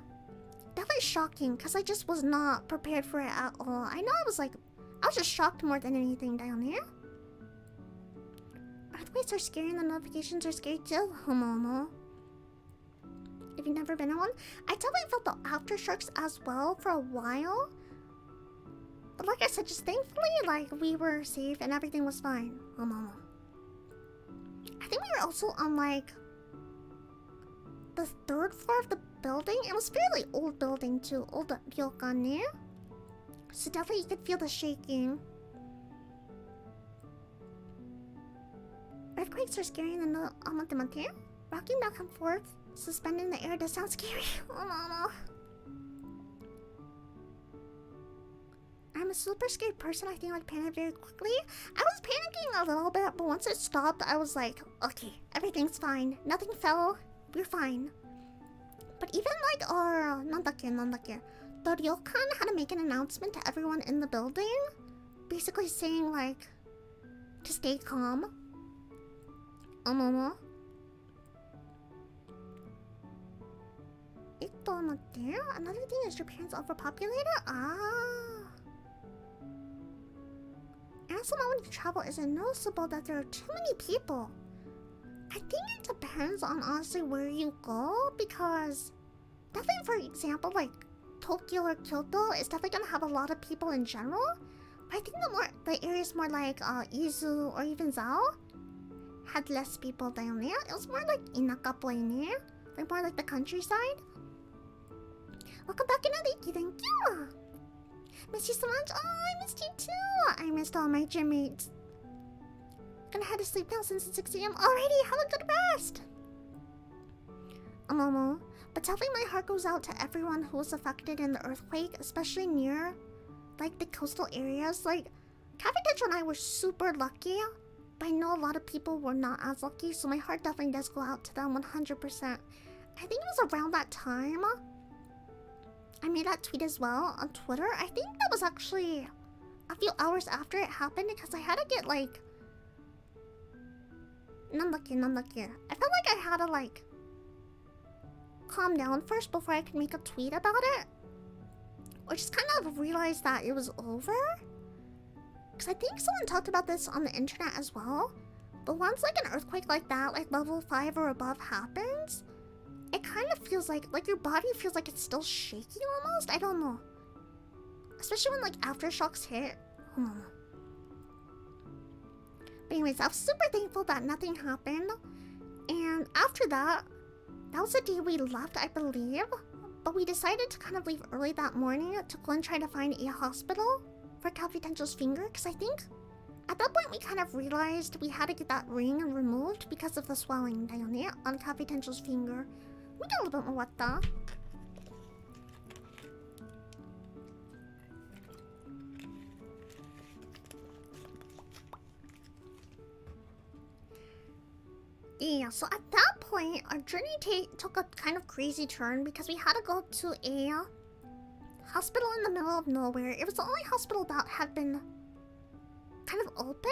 Definitely shocking because I just was not prepared for it at all. I know I was just shocked more than anything down there. Are Earthquakes are scary and the notifications are scary too. Homo. If you've never been in one, I definitely felt the aftershocks as well for a while. But like I said, just thankfully, like, we were safe and everything was fine. Homo. I think we were also on, like, the 3rd floor of the building. It was a fairly old building too. Old ryokan ne. So definitely you could feel the shaking. Earthquakes are scary and the rocking back and forth, suspended in the air does sound scary. Oh no. I'm a super scared person. I think I'd panic very quickly. I was panicking a little bit, but once it stopped, I was like, okay, everything's fine. Nothing fell. We're fine. But even like our the ryokan had to make an announcement to everyone in the building, basically saying like to stay calm. Another thing is Japan's overpopulated. And also now when you travel, is it noticeable that there are too many people? I think it depends on honestly where you go, because definitely, for example, like Tokyo or Kyoto is definitely gonna have a lot of people in general. But I think the areas more like Izu or even Zao had less people down there. It was more like inaka-poi ne, like more like the countryside. Welcome back, Inadiki, thank you. Miss you so much. Oh, I missed you too. I missed all my gym mates. Gonna head to sleep now since it's 6 AM already. Have a good rest. But definitely my heart goes out to everyone who was affected in the earthquake, especially near like the coastal areas. Like Capitancho and I were super lucky, but I know a lot of people were not as lucky, so my heart definitely does go out to them 100%. I think it was around that time I made that tweet as well on Twitter. I think that was actually a few hours after it happened, because I had to get like I felt like I had to like calm down first before I could make a tweet about it, or just kind of realize that it was over. Because I think someone talked about this on the internet as well. But once like an earthquake like that, like level 5 or above happens, it kind of feels like your body feels like it's still shaking almost. I don't know. Especially when like aftershocks hit. But anyways, I was super thankful that nothing happened. And after that, that was the day we left, I believe. But we decided to kind of leave early that morning to go and try to find a hospital for Capitancho's finger. Because I think at that point we kind of realized we had to get that ring removed because of the swelling on Capitancho's finger. We got a little bit more water. Yeah, so at that point, our journey took a kind of crazy turn because we had to go to a hospital in the middle of nowhere. It was the only hospital that had been kind of open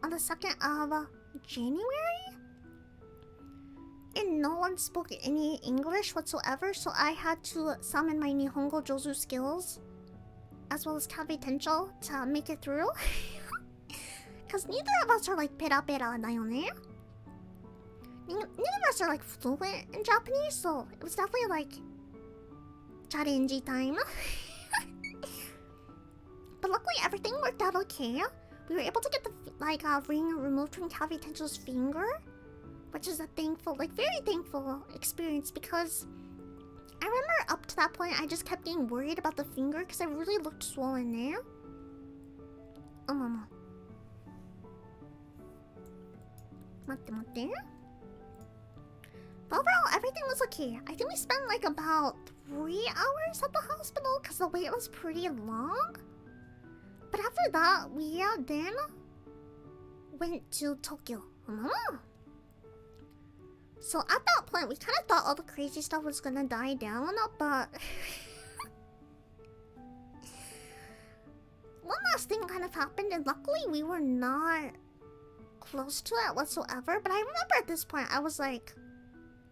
on the 2nd of January. And no one spoke any English whatsoever, so I had to summon my Nihongo Jozu skills as well as Capitancho to make it through. Because neither of us are like pera pera dayone. Neither of us are like fluent in Japanese, so it was definitely like challenge time. But luckily everything worked out okay. We were able to get the ring removed from Capitancho's finger, which is a thankful, like very thankful experience, because I remember up to that point I just kept getting worried about the finger because it really looked swollen there. Matte. But overall, everything was okay. I think we spent like about 3 hours at the hospital because the wait was pretty long. But after that, we then went to Tokyo. So at that point, we kind of thought all the crazy stuff was gonna die down, but one last thing kind of happened, and luckily we were not close to it whatsoever. But I remember at this point, I was like,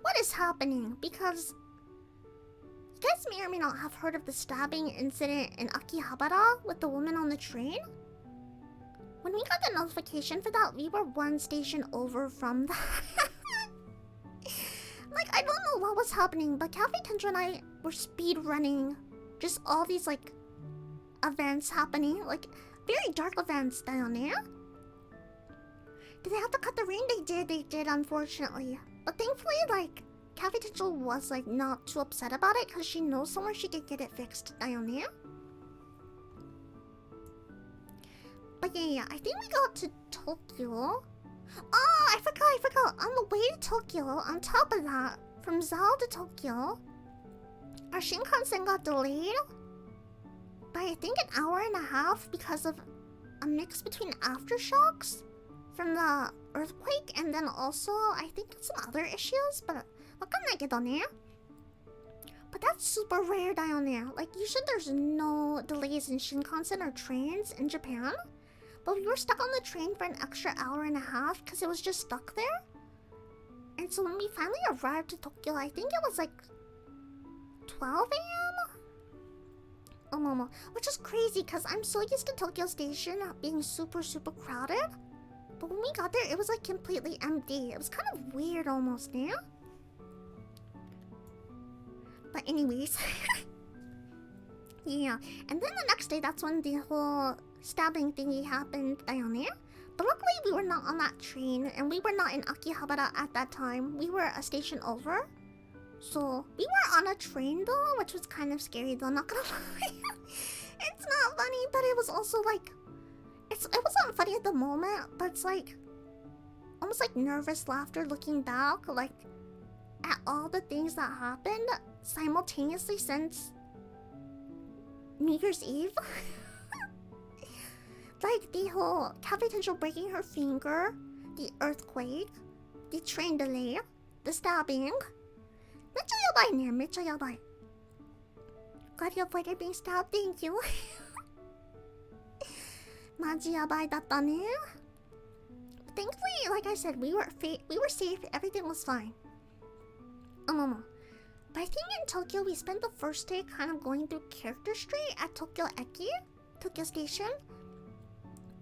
what is happening? Because you guys may or may not have heard of the stabbing incident in Akihabara with the woman on the train. When we got the notification for that, we were one station over from that. Like, I don't know what was happening, but Cafe Tenjo and I were speed running just all these, like, events happening. Like, very dark events down there. Did they have to cut the rain? They did, unfortunately. But thankfully, like, Cafe Tenjo was, like, not too upset about it because she knows somewhere she can get it fixed down there. But yeah, I think we got to Tokyo. Oh, I forgot. On the way to Tokyo, on top of that, from Zao to Tokyo, our Shinkansen got delayed by I think an hour and a half because of a mix between aftershocks from the earthquake and then also I think some other issues, but but that's super rare down there. Like usually there's no delays in Shinkansen or trains in Japan. But we were stuck on the train for an extra hour and a half because it was just stuck there. And so when we finally arrived to Tokyo, I think it was like 12 a.m. Oh, Momo. Which is crazy because I'm so used to Tokyo Station being super crowded. But when we got there, it was like completely empty. It was kind of weird almost, yeah? But anyways. Yeah. And then the next day, that's when the whole stabbing thingy happened down there. But luckily we were not on that train and we were not in Akihabara at that time. We were a station over. So we were on a train though, which was kind of scary though, not gonna lie. It's not funny, but it was also like it wasn't funny at the moment, but it's like almost like nervous laughter looking back, like at all the things that happened simultaneously since New Year's Eve. Like the whole Cafe Tenjo breaking her finger, the earthquake, the train delay, the stabbing. Mecha yabai ne, mecha yabai. Glad you avoided being stabbed, thank you. Maji yabai datta ne. Thankfully, like I said, we were safe, everything was fine. But I think in Tokyo we spent the first day kind of going through Character Street at Tokyo Eki, Tokyo Station.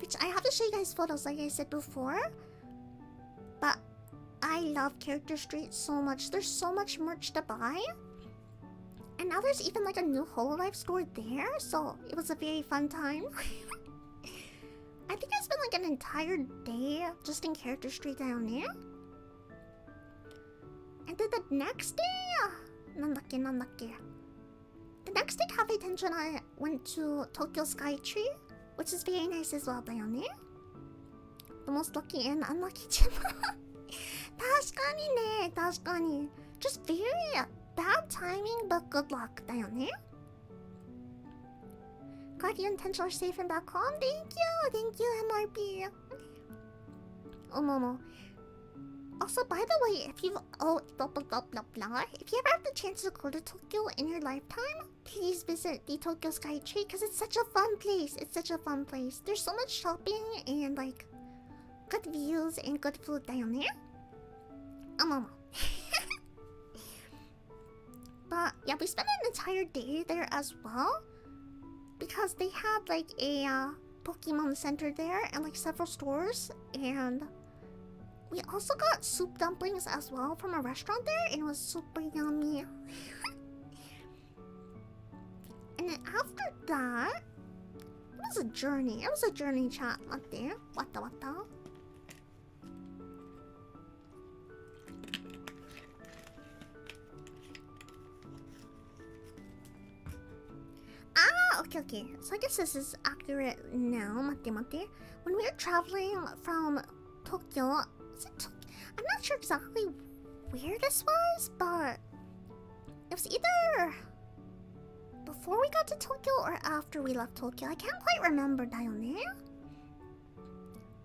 Which I have to show you guys photos like I said before. But I love Character Street so much. There's so much merch to buy. And now there's even like a new Hololive store there. So it was a very fun time. I think I spent like an entire day just in Character Street down there. And then the next day... nandakke. The next day Cafe Tenjo and I went to Tokyo Skytree. Which is very nice as well, down there. The most lucky and unlucky Chipmunk. 確かにね、確かに. Just very bad timing, but good luck, down there. Glad you and Tenjo are safe and back home. Thank you, MRP. Oh, Momo. Also, by the way, if you've if you ever have the chance to go to Tokyo in your lifetime, please visit the Tokyo Skytree because it's such a fun place. It's such a fun place. There's so much shopping and like good views and good food down there. But yeah, we spent an entire day there as well because they had like a Pokemon center there and like several stores, and we also got soup dumplings as well from a restaurant there, and it was super yummy. And then after that, it was a journey. It was a journey chat. Wata. Okay. So I guess this is accurate now. Mate. When we were traveling from Tokyo, I'm not sure exactly where this was, but it was either before we got to Tokyo or after we left Tokyo. I can't quite remember down there.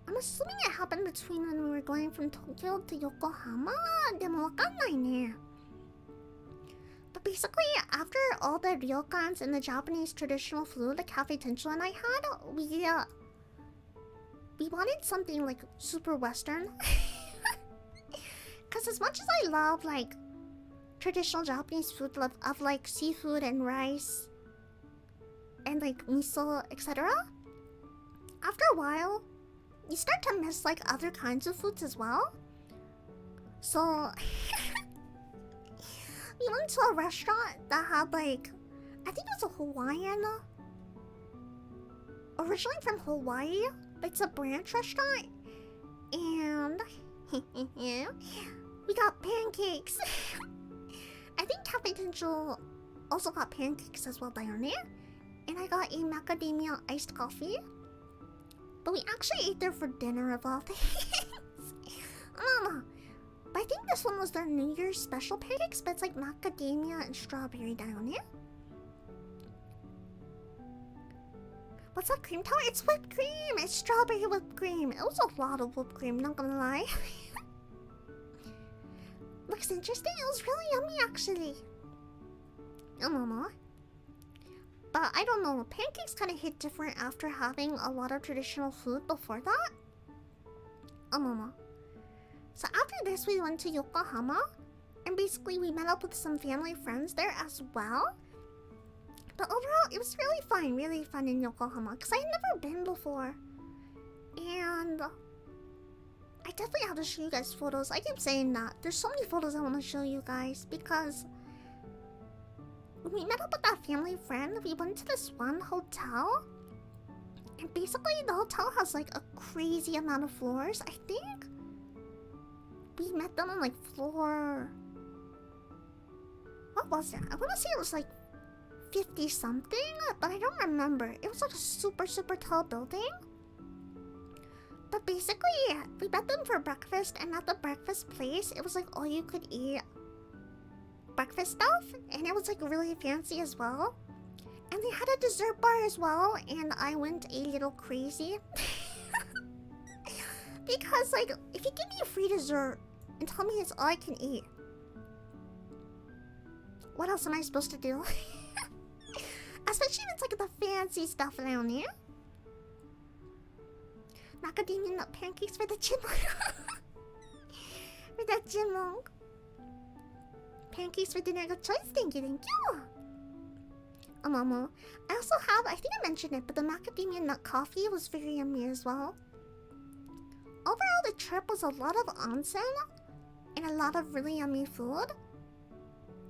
I'm assuming it happened between when we were going from Tokyo to Yokohama. でもわかんないね. But basically, after all the ryokans and the Japanese traditional food that Cafe Tencho and I had, we wanted something like super Western. Because as much as I love like traditional Japanese food of like seafood and rice and like miso, etc., after a while, you start to miss like other kinds of foods as well. So we went to a restaurant that had like, I think it was a Hawaiian, originally from Hawaii. It's a branch restaurant, and we got pancakes. I think Cafe Potential also got pancakes as well down there, and I got a macadamia iced coffee. But we actually ate there for dinner of all things. I don't know. But I think this one was their New Year's special pancakes, but it's like macadamia and strawberry down there. What's that cream tower? It's whipped cream! It's strawberry whipped cream. It was a lot of whipped cream, not gonna lie. Looks interesting. It was really yummy, actually. No. But I don't know. Pancakes kind of hit different after having a lot of traditional food before that. No. So after this, we went to Yokohama. And basically, we met up with some family friends there as well. But overall, it was really fun in Yokohama, because I had never been before. And I definitely have to show you guys photos. I keep saying that. There's so many photos I want to show you guys, because when we met up with that family friend, we went to this one hotel. And basically, the hotel has like a crazy amount of floors. I think we met them on like floor... What was that? I want to say it was like 50 something, but I don't remember. It was like a super tall building. But basically, we met them for breakfast, and at the breakfast place, it was like all you could eat breakfast stuff, and it was like really fancy as well. And they had a dessert bar as well, and I went a little crazy. Because like, if you give me a free dessert and tell me it's all I can eat, what else am I supposed to do? Especially if it's like the fancy stuff down there. Macadamia nut pancakes for the chipmunk. For that chipmunk. Pancakes for dinner. Good choice. Thank you. Momo. I also have, I think I mentioned it, but the macadamia nut coffee was very yummy as well. Overall, the trip was a lot of onsen and a lot of really yummy food.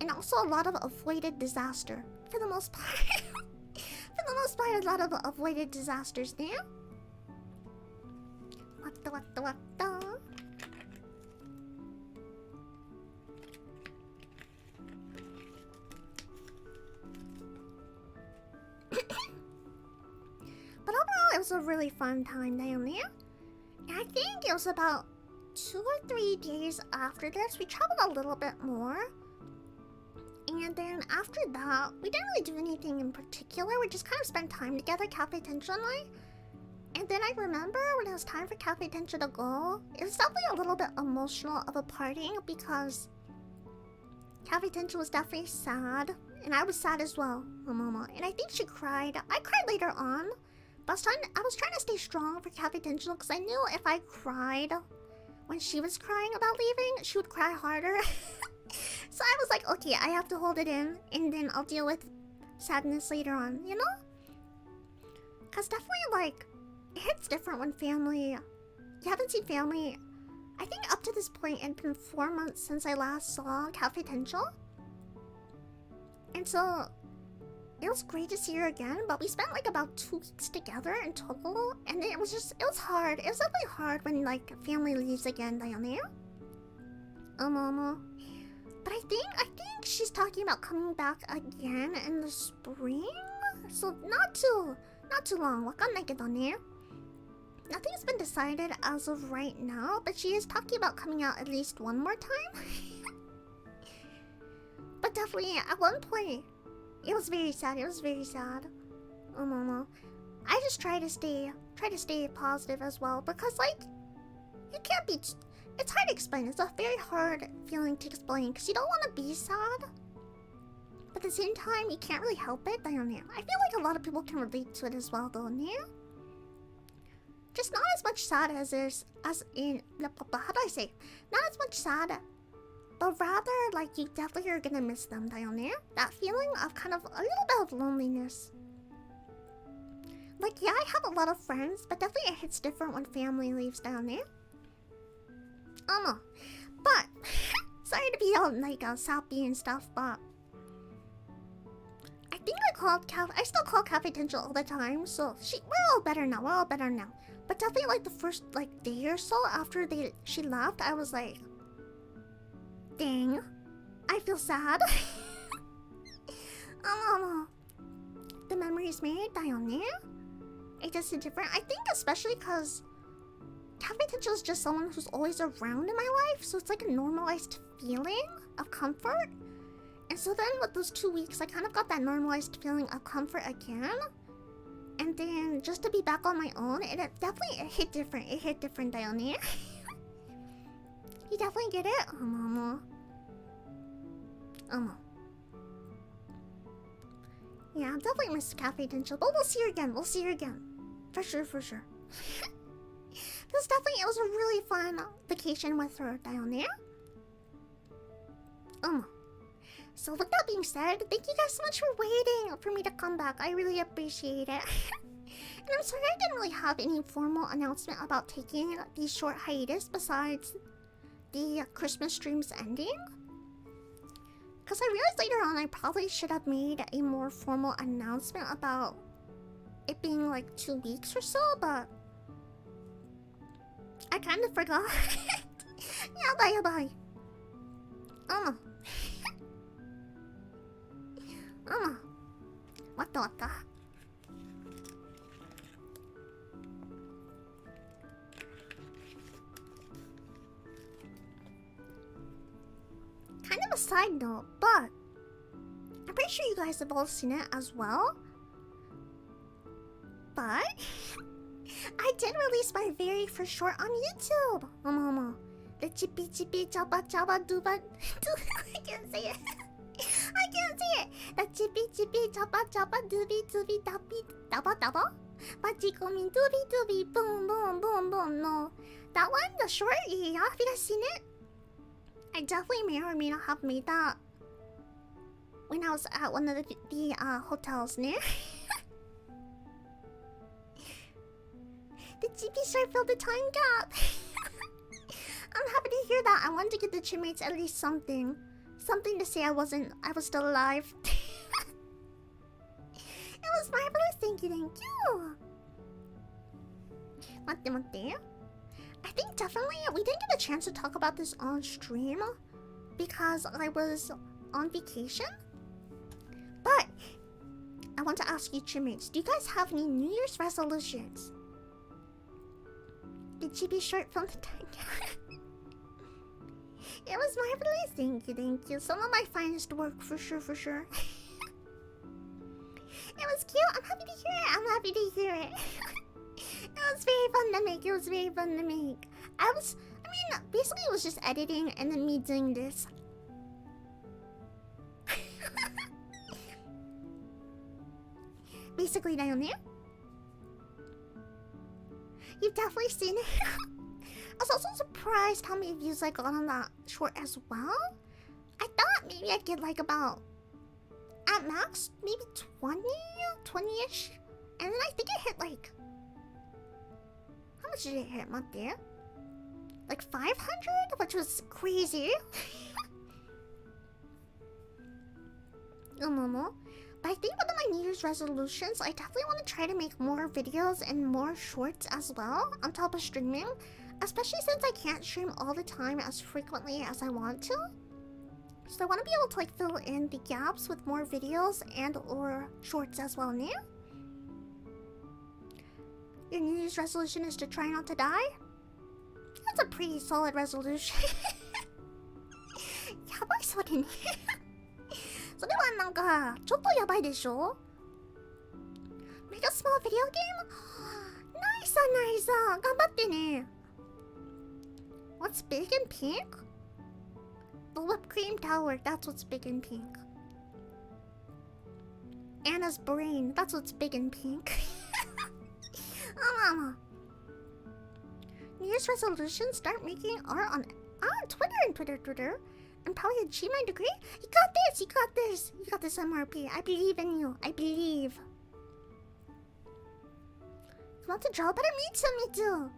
And also a lot of avoided disaster. For the most part. For the most part, a lot of avoided disasters there. What the? But overall, it was a really fun time down there. And I think it was about 2 or 3 days after this, we traveled a little bit more. And then after that, we didn't really do anything in particular. We just kind of spent time together, Cafe Tension and I. And then I remember when it was time for Cafe Tension to go, it was definitely a little bit emotional of a parting, because Cafe Tension was definitely sad. And I was sad as well, Mama. And I think she cried. I cried later on. But I was trying to stay strong for Cafe Tension, because I knew if I cried when she was crying about leaving, she would cry harder. So I was like, okay, I have to hold it in, and then I'll deal with sadness later on, you know? Because definitely, like, it hits different when family... You haven't seen family... I think up to this point, it's been 4 months since I last saw Cafe Tension. And so, it was great to see her again, but we spent like about 2 weeks together in total. And it was hard. It was definitely hard when, like, family leaves again down there. Mama. But I think she's talking about coming back again in the spring. So not too long. Wakannaikedo ne. Nothing's been decided as of right now, but she is talking about coming out at least one more time. But definitely at one point, it was very sad. No. I just try to stay positive as well, because like, you can't be. It's hard to explain. It's a very hard feeling to explain, because you don't want to be sad, but at the same time, you can't really help it. I feel like a lot of people can relate to it as well, though. Just not as much sad as in how do I say? Not as much sad, but rather like you definitely are gonna miss them. That feeling of kind of a little bit of loneliness. Like, yeah, I have a lot of friends, but definitely it hits different when family leaves down there. But sorry to be all like sappy and stuff, but I think I still call Cafe Tension all the time, so we're all better now. We're all better now. But definitely like the first like day or so after she left, I was like, dang, I feel sad. The memories made down there. It just hit different. I think especially because Cafe Tension is just someone who's always around in my life, so it's like a normalized feeling of comfort. And so then with those 2 weeks, I kind of got that normalized feeling of comfort again. And then just to be back on my own, it hit different. It hit different down there. You definitely get it? Yeah, I definitely miss Cafe Tension, but we'll see her again. We'll see her again. For sure. It was a really fun vacation with her down there. So with that being said, thank you guys so much for waiting for me to come back. I really appreciate it. And I'm sorry I didn't really have any formal announcement about taking the short hiatus besides the Christmas streams ending. Because I realized later on I probably should have made a more formal announcement about it being like 2 weeks or so, but I kind of forgot. Yabai. What? Kind of a side note, but I'm pretty sure you guys have all seen it as well. But I did release my very first short on YouTube. The chippy chaba chaba dooba. I can't say it. The chippy chaba chaba dooby daba daba. Bachikomi dooby boom boom. No, that one, the short. Yeah, have you guys seen it? I definitely may or may not have made that when I was at one of the hotels near. The GP short filled the time gap. I'm happy to hear that. I wanted to give the Chipmates at least something to say I was still alive. It was marvelous. Thank you. Matte. I think definitely we didn't get a chance to talk about this on stream because I was on vacation. But I want to ask you, Chipmates, do you guys have any New Year's resolutions? Did she be short from the time? It was marvelous. Thank you. Some of my finest work for sure. It was cute. I'm happy to hear it. It was very fun to make. Basically it was just editing and then me doing this. Basically down there. You've definitely seen it. I was also surprised how many views I got on that short as well. I thought maybe I'd get like about, at max, maybe 20-ish. And then I think it hit like, how much did it hit, Matte? Like 500? Which was crazy. But I think one of my New Year's resolutions, I definitely want to try to make more videos and more shorts as well on top of streaming. Especially since I can't stream all the time as frequently as I want to. So I want to be able to like fill in the gaps with more videos and or shorts as well now. Your New Year's resolution is to try not to die? That's a pretty solid resolution. Yabai soね。それはなんかちょっとやばいでしょ? Make a small video game? Nice. 頑張ってね. What's big and pink? The whipped cream tower, that's what's big and pink. Anna's brain, that's what's big and pink. New Year's resolution, start making art on Twitter. And probably achieve my degree. You got this, MRP. I believe in you. I believe. Want to draw better? Me too.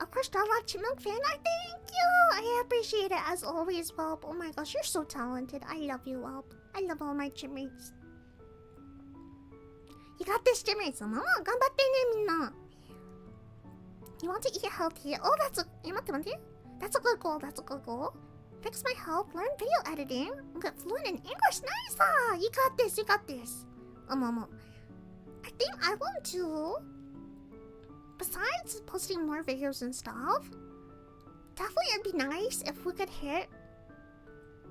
Of course, draw a lot of chipmunk fan art. Thank you. I appreciate it as always, Whelp. Oh my gosh, you're so talented. I love you, Whelp. I love all my chipmates. You got this, chipmates. Mama, ganbatte ne, minna. You want to eat healthy? Oh, that's a... That's a good goal. That's a good goal. Fix my health. Learn video editing. Get fluent in English. Nice. Ah, you got this. You got this. Mama. I think I want to... Besides posting more videos and stuff, definitely it'd be nice if we could hit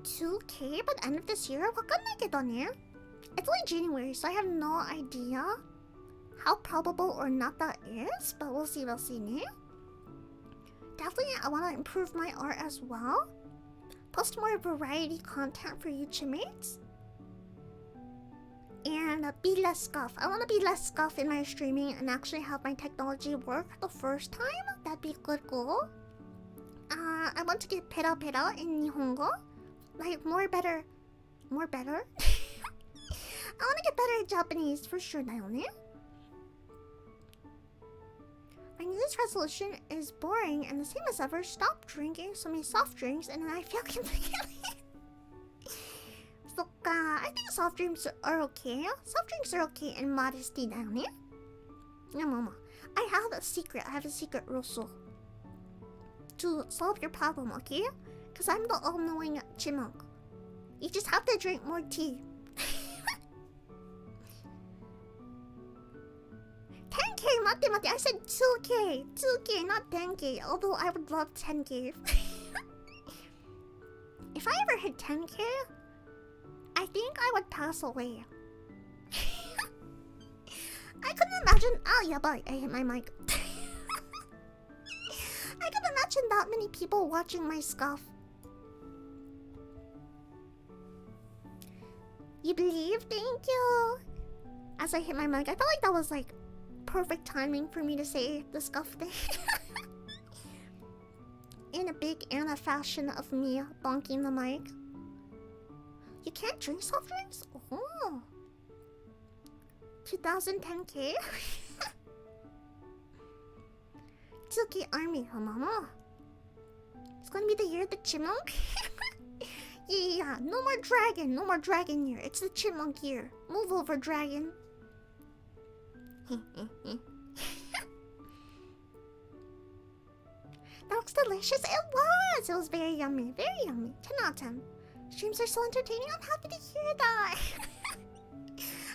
2K by the end of this year. It's only January, so I have no idea how probable or not that is, but we'll see, ne? Definitely, I want to improve my art as well. Post more variety content for you, Chipmates. And be less scuff. I want to be less scuff in my streaming and actually have my technology work the first time. That'd be a good goal. I want to get pera in Nihongo. Like, more better. I want to get better at Japanese for sure, Naone. My New Year's resolution is boring and the same as ever. Stop drinking so many soft drinks and then I feel completely... I think soft drinks are okay. Soft drinks are okay in modesty, Naone. No, Mama. I have a secret also. To solve your problem, okay? Because I'm the all-knowing chipmunk. You just have to drink more tea. 10K, mate, I said 2K. 2K, not 10K. Although I would love 10K. If I ever hit 10K, I think I would pass away. I couldn't imagine... Oh, yeah, but I hit my mic. I couldn't imagine that many people watching my scuff. You believe? Thank you. As I hit my mic, I felt like that was like perfect timing for me to say the scuff thing. In a big Anna fashion of me bonking the mic. You can't drink soft drinks? Oh. 2010K? 2K army, huh, Mama? It's gonna be the year of the chipmunk? Yeah, no more dragon year. It's the chipmunk year. Move over, dragon. That looks delicious. It was very yummy. 10 out of 10. Streams are so entertaining. I'm happy to hear that.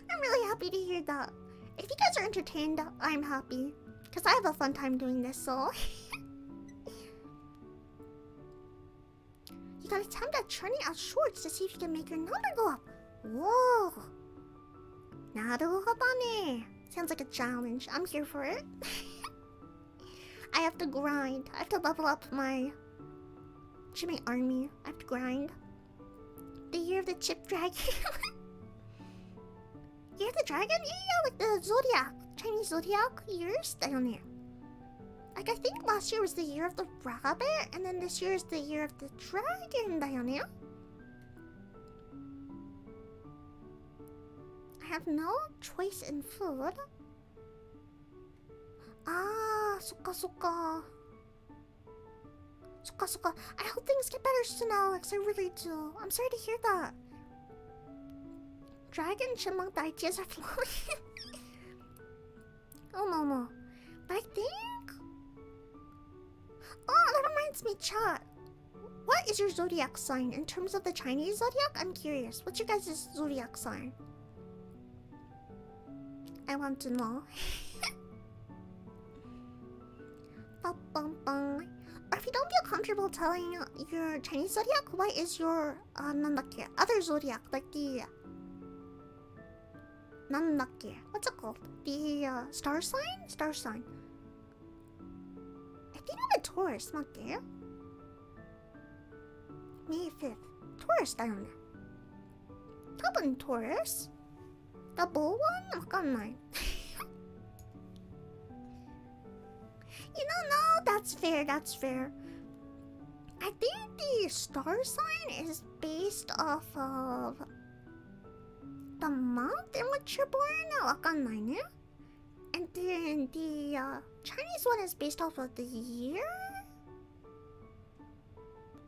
I'm really happy to hear that. If you guys are entertained, I'm happy. Because I have a fun time doing this, so... You gotta attempt at churning out shorts to see if you can make your number go up. Whoa. Naruhodone. Sounds like a challenge. I'm here for it. I have to grind. I have to level up my Shima army. I have to grind. The year of the chip dragon. Year of the dragon? Yeah, like the zodiac. Chinese zodiac years. Like, I think last year was the year of the rabbit, and then this year is the year of the dragon. I have no choice in food. Ah, suka. I hope things get better soon, Alex. I really do. I'm sorry to hear that. Dragon chipmunk, the ideas are flowing. Oh, Momo. But I think... Oh, that reminds me, chat. What is your zodiac sign? In terms of the Chinese zodiac, I'm curious. What's your guys' zodiac sign? I want to know. Or if you don't feel comfortable telling your Chinese zodiac, what is your other zodiac? Like the... What's it called? The star sign? Star sign. I think I'm a Taurus, not there. May 5th. Taurus, I don't know. Toppen Taurus? The bull one? Wakanai. No, that's fair. I think the star sign is based off of the month in which you're born. Wakanai ne? And then the Chinese one is based off of the year?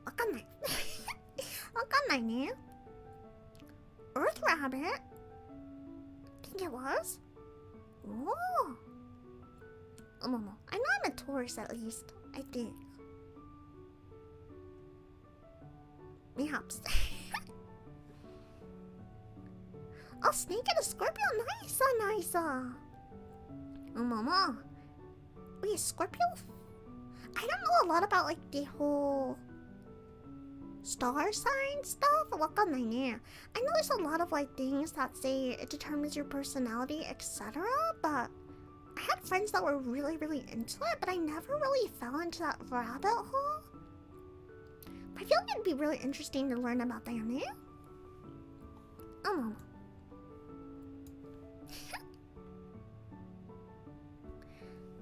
わかんない。わかんないね。Earth Rabbit? I think it was. Oh. I know I'm a Taurus at least. I think. Perhaps. Oh, Snake and a Scorpio. Nice. Wait, Scorpio? I don't know a lot about like the whole star sign stuff. わかんないね. I know there's a lot of like things that say it determines your personality, etc. But I had friends that were really into it, but I never really fell into that rabbit hole. But I feel like it'd be really interesting to learn about that, ne?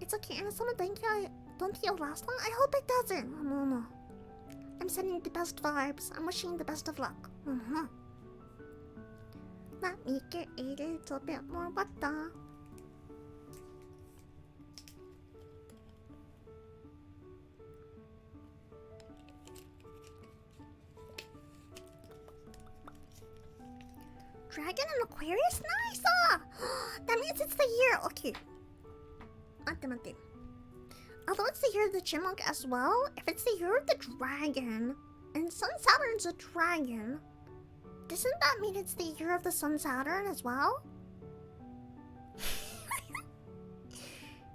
It's okay, and someone think I don't feel last long. I hope it doesn't. I'm sending the best vibes. I'm wishing the best of luck. Let me get a little bit more water. Dragon and Aquarius? Nice! That means it's the year. Okay. Mate. Although it's the year of the chipmunk as well, if it's the year of the dragon, and Sun Saturn's a dragon, doesn't that mean it's the year of the Sun Saturn as well?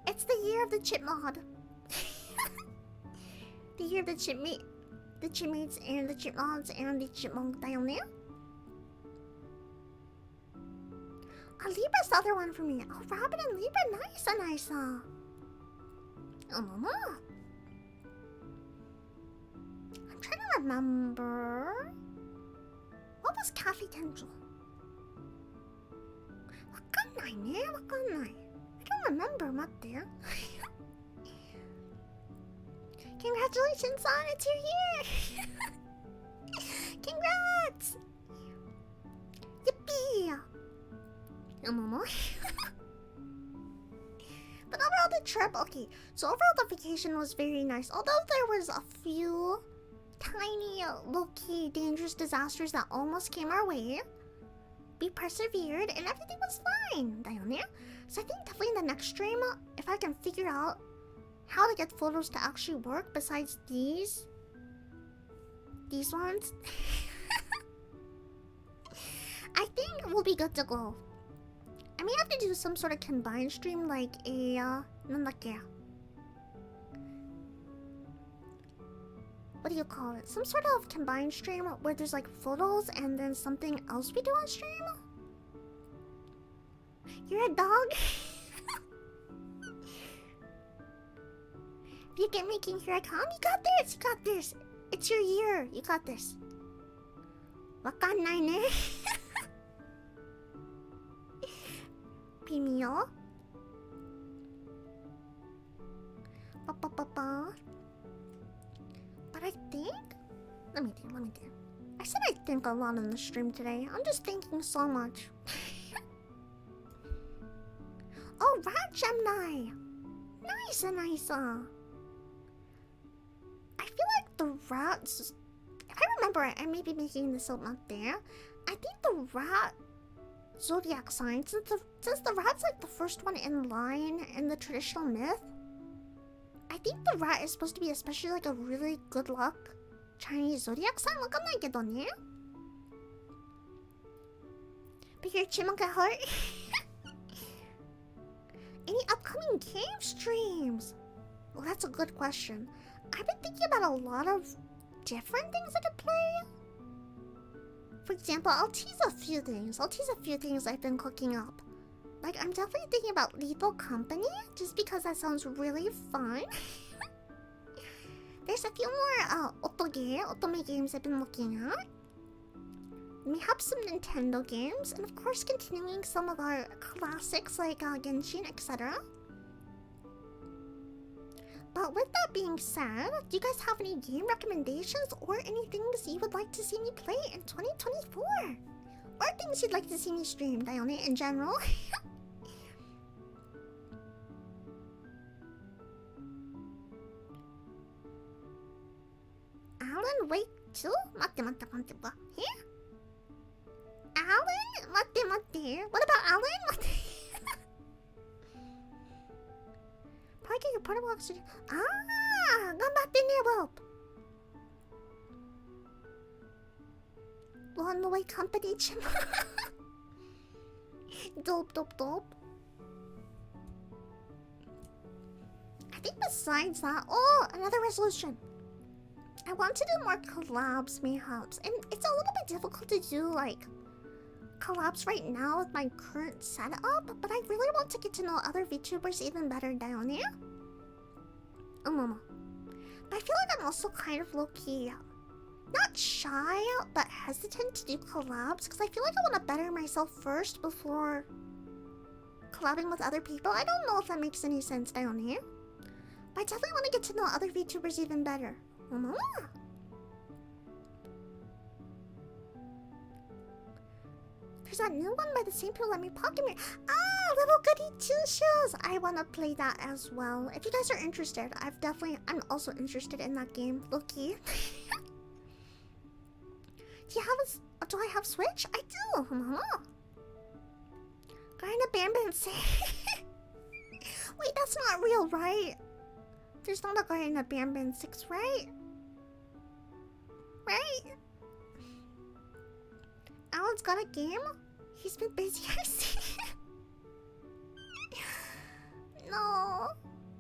It's the year of the chipmod. The year of the chipmates and the chipmods and the chipmunk down there. Libra's the other one for me. Oh, Rabbit and Libra, nice. I'm trying to remember. What was Cafe Tendril? Wakanai. I don't remember what there. Congratulations, son, it's your year! Congrats! Yippee! But overall the trip, okay, so overall the vacation was very nice. Although there was a few tiny, low-key, dangerous disasters that almost came our way, we persevered and everything was fine. So I think definitely in the next stream, if I can figure out how to get photos to actually work besides these ones, I think we'll be good to go. I may have to do some sort of combined stream, like a, what do you call it? Some sort of combined stream where there's like photos and then something else we do on stream? You're a dog? If you get making here I come, you got this! It's your year, you got this. Wakannai ne? Pimio? But I think... Let me think. I said I think a lot on the stream today. I'm just thinking so much. Oh, Rat Gemini! Nice. I feel like the rats... If I remember right, I may be making this up not there. I think the rat zodiac sign, since the rat's like the first one in line in the traditional myth, I think the rat is supposed to be especially like a really good luck Chinese zodiac sign. But your chipmunk at heart. Any upcoming game streams? Well, that's a good question. I've been thinking about a lot of different things I could play. For example, I'll tease a few things I've been cooking up. Like, I'm definitely thinking about Lethal Company, just because that sounds really fun. There's a few more otome games I've been looking at. We have some Nintendo games, and of course continuing some of our classics like Genshin, etc. But with that being said, do you guys have any game recommendations or any things you would like to see me play in 2024? Or things you'd like to see me stream, Dione, in general? Alan Wake 2? 待って待って待って。Alan? 待って待って。What about Alan? 待って。Parking your portable oxygen. 頑張ってね、Rob. Runaway company Chima. Dope, dope, dope. I think besides that, another resolution. I want to do more collabs, mayhaps, and it's a little bit difficult to do like collabs right now with my current setup, but I really want to get to know other VTubers even better down here. Mama. But I feel like I'm also kind of low-key, not shy, but hesitant to do collabs because I feel like I want to better myself first before collabing with other people. I don't know if that makes any sense down here. But I definitely want to get to know other VTubers even better. There's that new one by the same people let me Pocket Mirror. Little Goody Two Shoes. I want to play that as well. If you guys are interested, I'm also interested in that game. Loki. Do I have Switch? I do. Garna Bambin say. Wait, that's not real, right? There's not a Garna Bambin 6, right? Right? Alan's got a game? He's been busy, I see. No.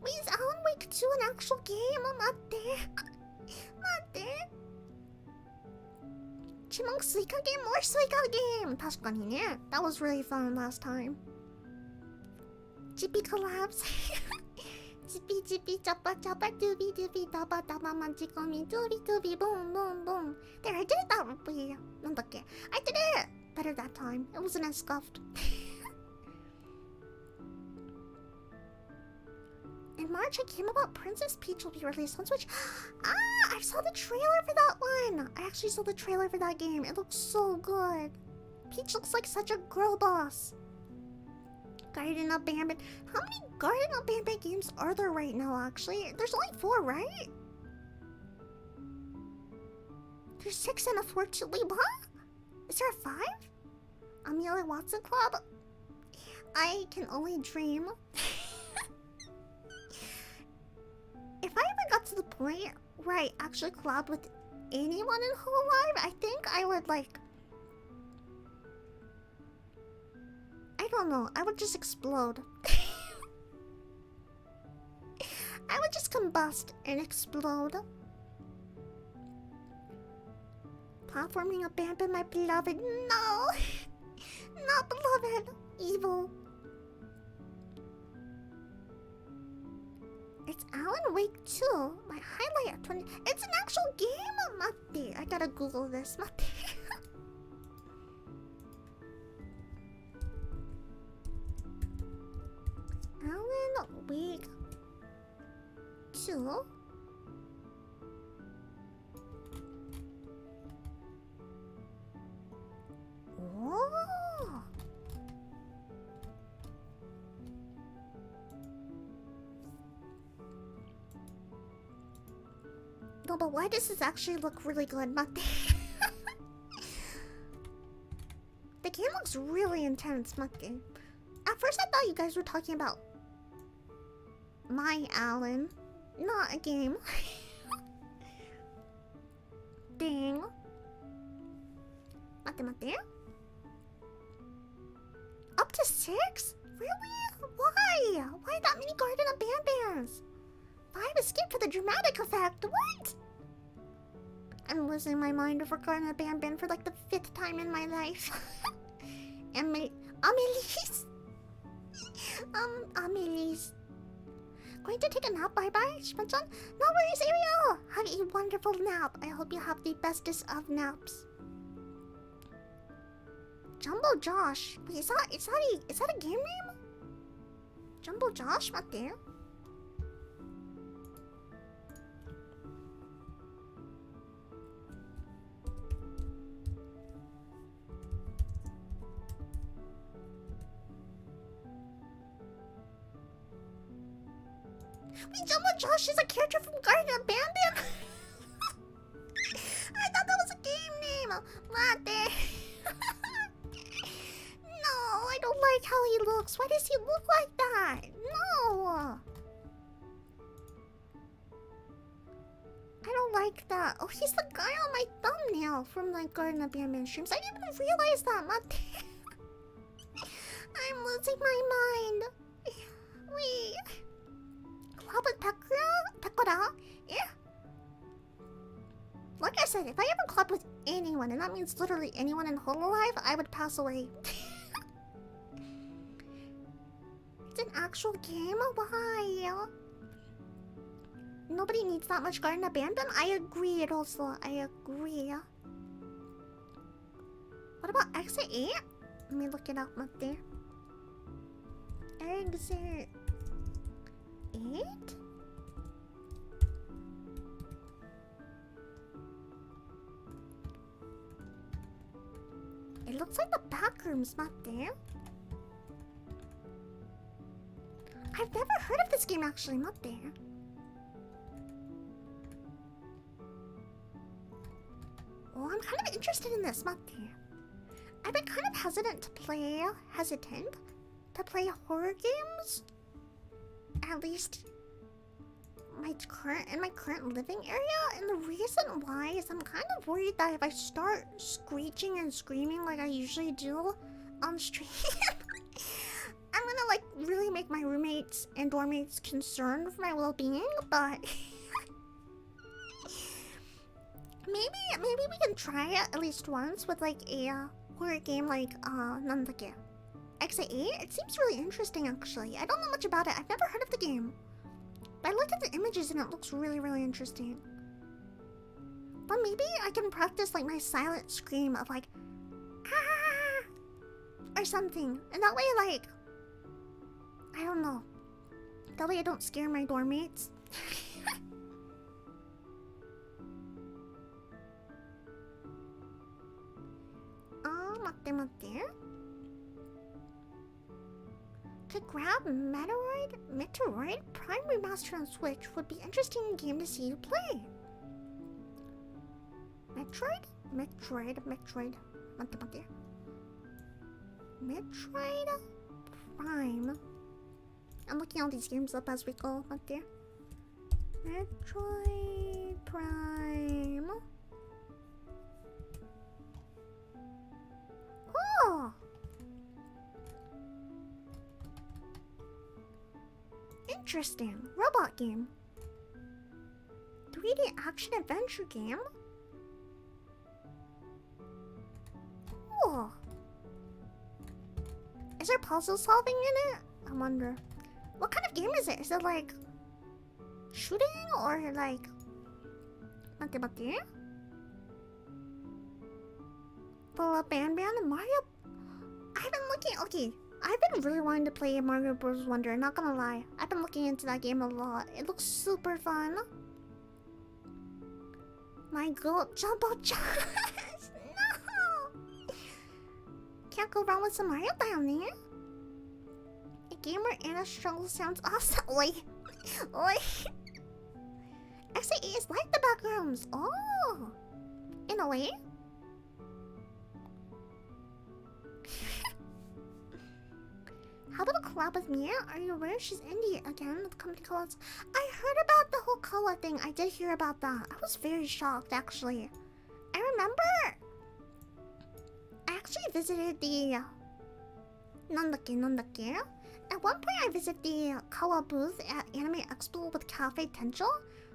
Wait, is Alan Wake 2 an actual game? Matte. Chipmunk Suika game? More Suika game! 確かにね. That was really fun last time. Chippy collabs. Chippy chippy choppa choppa doobie doobie dabba dabba manchikomi doobie doobie boom boom boom. There, I did it that way. I did it better that time. It wasn't as scuffed. In March, I came about Princess Peach will be released on Switch. I saw the trailer for that one. I actually saw the trailer for that game. It looks so good. Peach looks like such a girl boss. Garden of Bambit. How many Garden of Bambit games are there right now, actually? There's only 4, right? There's 6 and a 4 too. Wait, what? Is there a 5? Amelia Watson Club? I can only dream. If I ever got to the point where I actually collab with anyone in Hololive, I think I would like... I don't know, I would just explode. I would just combust and explode. Platforming a Bambin, my beloved. No! Not beloved. Evil. It's Alan Wake 2. My highlight at 20. It's an actual game? Mate. I gotta Google this. Mate. Alan Wake 2. Oh. No, but why does this actually look really good? Mate. The game looks really intense, Mate. At first I thought you guys were talking about my Alan, not a game. Dang. Mate. Up to 6? Really? Why? Why that many Garden of Bambans? 5 escape for the dramatic effect. What? I'm losing my mind over Garden of Bamban for like the 5th time in my life. Amelie's. Amelie's. Going to take a nap, bye-bye, Shima-chan? No worries, Ariel! Have a wonderful nap. I hope you have the bestest of naps. Jumbo Josh. Wait, is that a game name? Jumbo Josh? What there? Wait, Jumbo Josh is a character from Garden of Bambam? game. Mate. No, I don't like how he looks. Why does he look like that? No. I don't like that. Oh, he's the guy on my thumbnail from like Garden of Bamboo streams. I didn't even realize that, Mate. I'm losing my mind. Wait. Club with Pekora? Yeah. Like I said, if I ever club with anyone, and that means literally anyone in Hololive, I would pass away. It's an actual game? Why? Nobody needs that much garden abandon? I agree, also. I agree. What about exit 8? Let me look it up up there. Exit 8? It looks like the back room's not there. I've never heard of this game actually, not there. Well, I'm kind of interested in this, not there. I've been kind of hesitant to play horror games. At least in my current living area, and the reason why is I'm kind of worried that if I start screeching and screaming like I usually do on stream, I'm gonna like really make my roommates and dorm mates concerned for my well-being. But maybe we can try it at least once with like a horror game like Nandake. XA8? It seems really interesting actually. I don't know much about it. I've never heard of the game. But I looked at the images and it looks really, really interesting. But maybe I can practice like my silent scream of like, ah, or something. And that way, like, I don't know. That way I don't scare my dorm mates. Mate. Could grab Meteoroid Prime Remaster on Switch would be interesting game to see you play. Metroid Prime. I'm looking all these games up as we go, Mate. Metroid Prime. Oh! Interesting. Robot game. 3D action adventure game? Cool. Is there puzzle solving in it? I wonder. What kind of game is it? Is it like shooting or like Mate? Full of Ban and Mario? I've been looking. Okay, I've been really wanting to play Mario Bros. Wonder, not gonna lie. I've been looking into that game a lot. It looks super fun. My girl, Jumbo Josh! No! Can't go wrong with some Mario down there. A game where Anna struggles sounds awesome. Oi! Oi! XAE is like the back rooms. Oh! In a way. How about a collab with Mia? Are you aware she's indie again with company calls? I heard about the whole Kawa thing. I did hear about that. I was very shocked actually. I remember I actually visited the Nandake. At one point I visited the Kawa booth at Anime Expo with Cafe Tencho.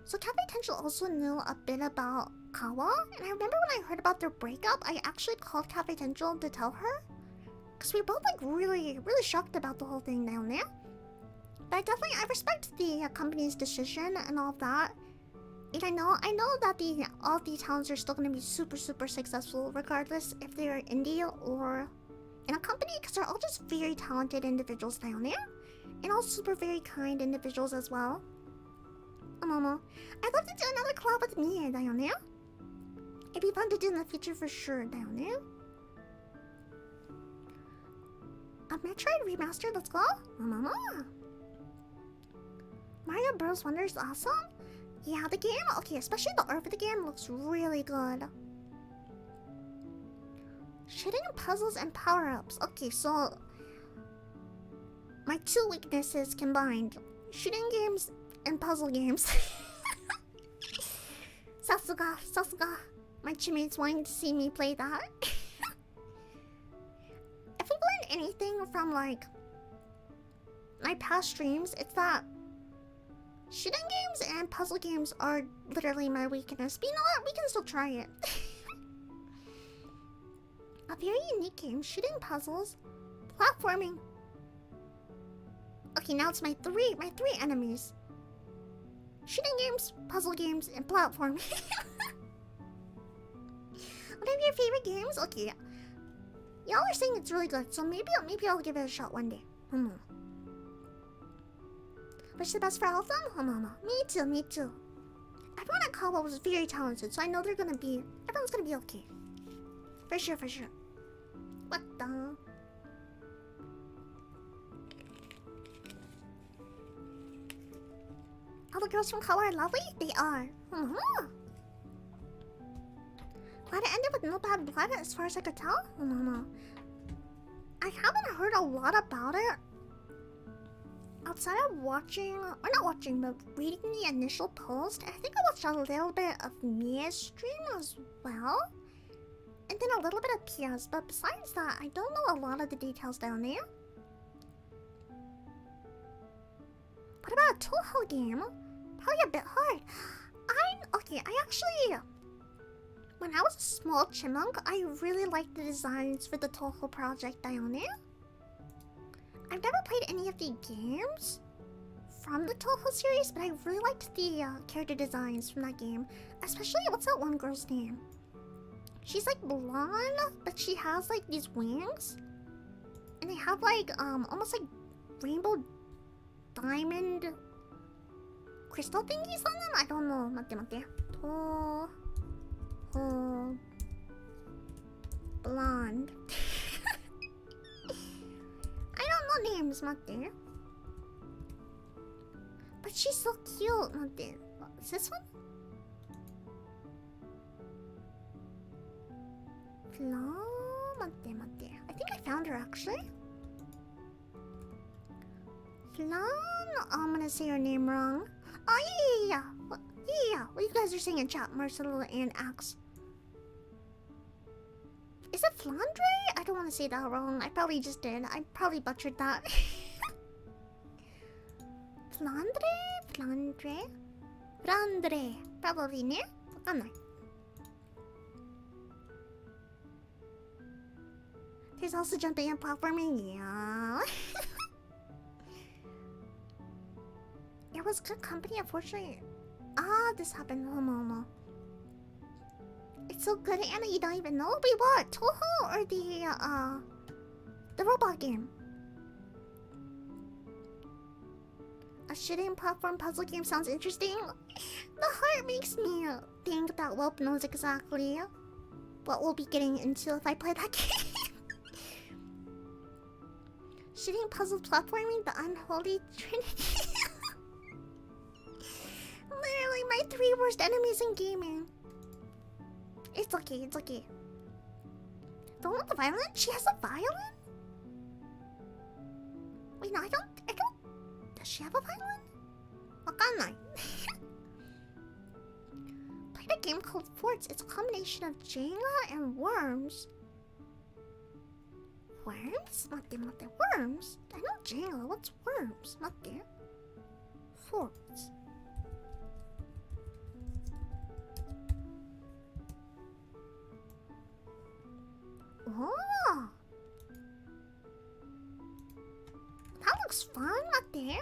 So Cafe Tencho also knew a bit about Kawa, and I remember when I heard about their breakup, I actually called Cafe Tencho to tell her. Because we were both like really shocked about the whole thing down there. But I respect the company's decision and all of that. And I know that all the talents are still going to be super successful regardless if they're indie or in a company, because they're all just very talented individuals down there. And all super very kind individuals as well. Momo, I'd love to do another collab with me down there. It'd be fun to do in the future for sure down there. A Metroid remaster, let's go! Mama! Mario Bros. Wonder is awesome? Yeah, the game, okay, especially the art of the game looks really good. Shooting puzzles and power-ups. Okay, so my two weaknesses combined. Shooting games and puzzle games. Sasuga, Sasuga. My chipmates wanting to see me play that. If we learned anything from like my past streams, it's that shooting games and puzzle games are literally my weakness. But you know what? We can still try it. A very unique game. Shooting puzzles, platforming. Okay, now it's my three enemies. Shooting games, puzzle games, and platforming. What are your favorite games? Okay, y'all are saying it's really good, so maybe I'll give it a shot one day. Wish the best for all of them? Me too. Everyone at Kawa was very talented, so I know everyone's gonna be okay. For sure. What the? All the girls from Kawa are lovely? They are. Glad it ended with no bad blood as far as I could tell. I haven't heard a lot about it. Outside of watching, or not watching, but reading the initial post, I think I watched a little bit of Mia's stream as well. And then a little bit of Pia's, but besides that, I don't know a lot of the details down there. What about a Toho game? Probably a bit hard. I actually... When I was a small chipmunk, I really liked the designs for the Toho project down there. I've never played any of the games from the Toho series, but I really liked the character designs from that game. Especially, what's that one girl's name? She's like blonde, but she has like these wings. And they have like, almost like rainbow diamond crystal thingies on them? I don't know. Mate. Toho blonde. I don't know names, mate. But she's so cute, mate. Is this one? Mate. I think I found her actually. Flan? I'm gonna say her name wrong. Oh, yeah. What you guys are saying in chat, Marcelo and Axe? Is it Flandre? I don't want to say that wrong. I probably just did. I probably butchered that. Flandre? Probably ne? Wakanai. There's also jumping and platforming. Yeah. It was good company, unfortunately. This happened. No. It's so good, Anna, you don't even know? Wait, what? Toho or the robot game? A shooting platform puzzle game sounds interesting. The heart makes me think that Welp knows exactly what we'll be getting into if I play that game. Shooting puzzle platforming, the unholy trinity. Literally my 3 worst enemies in gaming. It's okay. The one with the violin? She has a violin? Wait, no, I don't... Does she have a violin? Wakanai. Played a game called Forts. It's a combination of Jenga and worms. Worms? Mate. Worms? I know Jenga. What's worms? Mate. Forts. Oh! That looks fun, mate.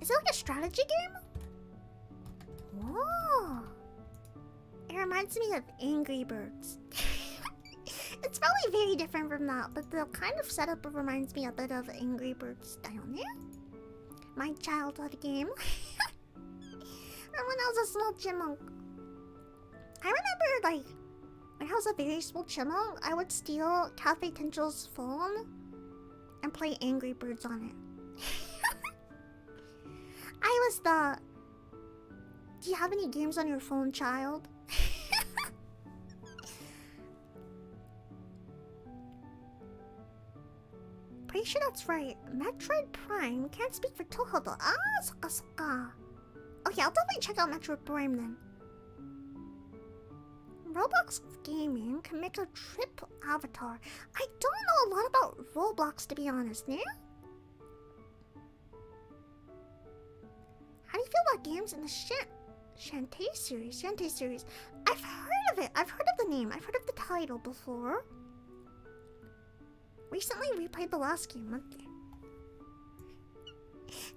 Is it like a strategy game? Oh! It reminds me of Angry Birds. It's probably very different from that, but the kind of setup reminds me a bit of Angry Birds down there. My childhood game. From when I was a small chipmunk. I remember, like, when I was a very small chipmunk, I would steal Cafe Tinsel's phone and play Angry Birds on it. I was the... Do you have any games on your phone, child? pretty sure that's right. Metroid Prime. Can't speak for Toho though. Ah, suka suka. Okay, I'll definitely check out Metroid Prime then. Roblox gaming can make a trip avatar. I don't know a lot about Roblox to be honest, yeah? How do you feel about games in the Shantae series? Shantae series. I've heard of it. I've heard of the name. I've heard of the title before. Recently replayed the last game. Okay.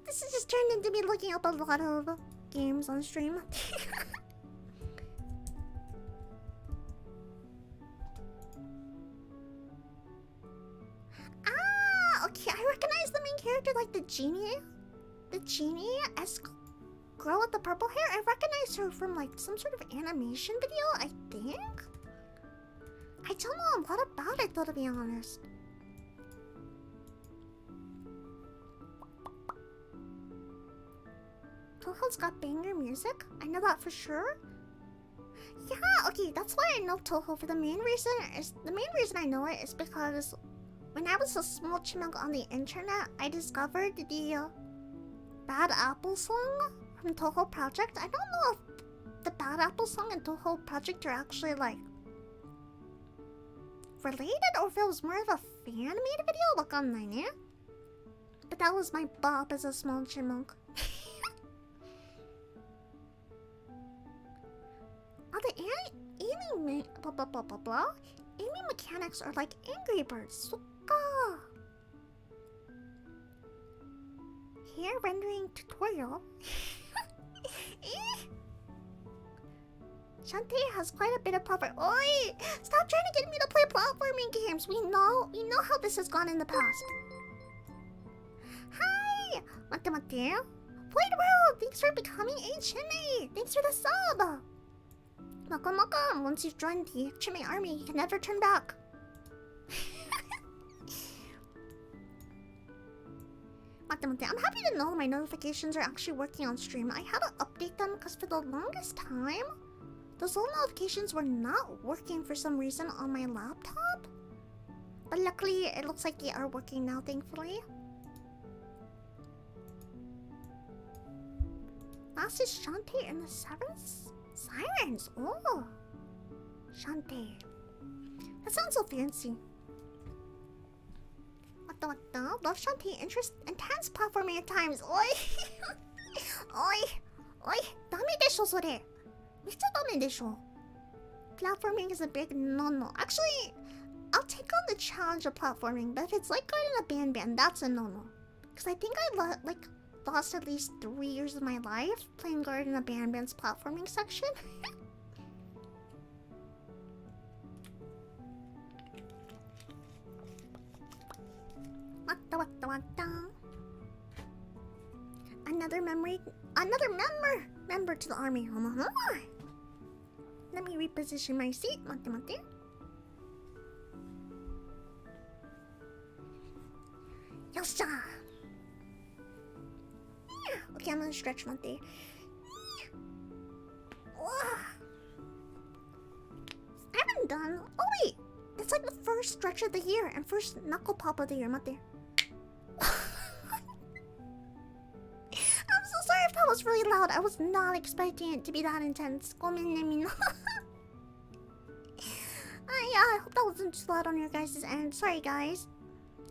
This has just turned into me looking up a lot of games on stream. Ah, okay. I recognize the main character, like the genie. The genie-esque girl with the purple hair. I recognize her from like some sort of animation video, I think. I don't know a lot about it though, to be honest. Toho's got banger music. I know that for sure. Yeah, okay, that's why I know Toho. For the main reason I know it is because when I was a small chipmunk on the internet, I discovered the Bad Apple song from Toho Project. I don't know if the Bad Apple song and Toho Project are actually like related or if it was more of a fan-made video like online, yeah? But that was my bop as a small chipmunk. Oh, the aiming aiming mechanics are like Angry Birds. Suka. Hair rendering tutorial. Shantae has quite a bit of profit. Oi! Stop trying to get me to play platforming games. We know how this has gone in the past. Hi! Mate. Wait, world! Thanks for becoming a Chimay! Thanks for the sub! Welcome. Once you've joined the Chimay army, you can never turn back. I'm happy to know my notifications are actually working on stream. I had to update them because for the longest time, those little notifications were not working for some reason on my laptop. But luckily, it looks like they are working now, thankfully. Last is Shantae and the Seventh Sirens. Oh, Shantae. That sounds so fancy. What? Love Shantae. Intense platforming at times. Oi! Oi! Dame desho, sore. Micha dame desho. Platforming is a big no-no. Actually, I'll take on the challenge of platforming, but if it's like going in a band, that's a no-no. Because I think I lost at least 3 years of my life playing guard in a band's platforming section. Wata. Another member to the army. Let me reposition my seat. Mate. Yosha. Okay, I'm gonna stretch Mate. I haven't done. Oh wait, it's like the first stretch of the year and first knuckle pop of the year, Mate. I'm so sorry if that was really loud. I was not expecting it to be that intense. I hope that wasn't too loud on your guys' end. Sorry, guys.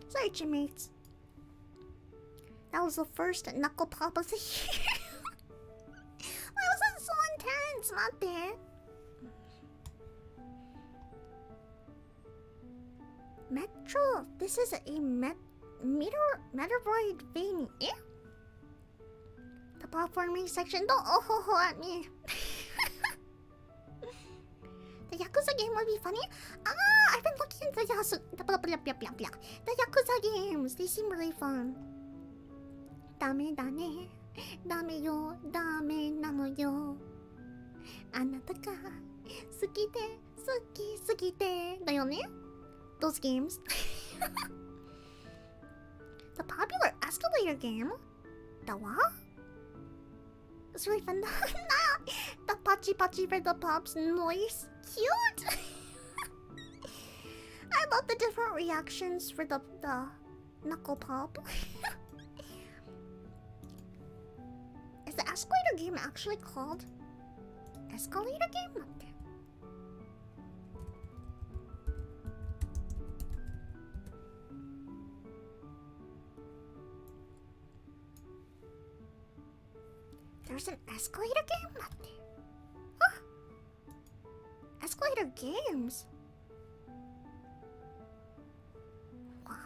Sorry, Chipmates. That was the first knuckle pop of the year. Why was that so intense? Not there. Metro. This is a Metroid vein. Eh? The platforming section. Don't oh at me. The Yakuza game would be funny. I've been looking into the Yakuza games. They seem really fun. Dame dane, dame yo, dame nano yo. Anata ga sukite, sukite. だよね? Those games. The popular escalator game. The what? It's really fun. The pachi for the pops noise. Cute. I love the different reactions for the Knuckle pop. Is the escalator game actually called escalator game? There's an escalator game? Huh? Escalator games? What?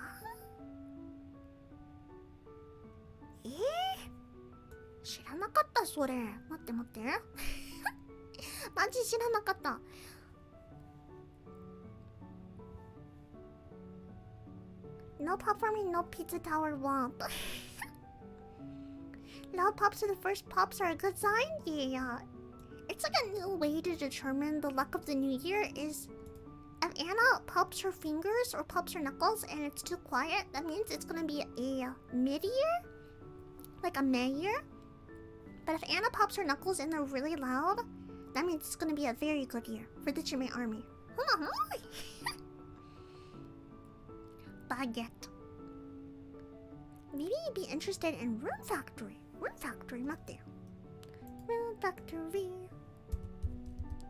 Eh? 知らなかったそれ。待って待って。マジ知らなかった。No pop for me, no pizza tower womp. Loud pops are the first pops are a good sign? Yeah. It's like a new way to determine the luck of the new year is if Anna pops her fingers or pops her knuckles and it's too quiet, that means it's gonna be a mid-year? Like a May-year? But if Anna pops her knuckles and they're really loud, that means it's gonna be a very good year for the Chipmate army. Baguette. Maybe you'd be interested in Room Factory. Room Factory, not there. Room Factory.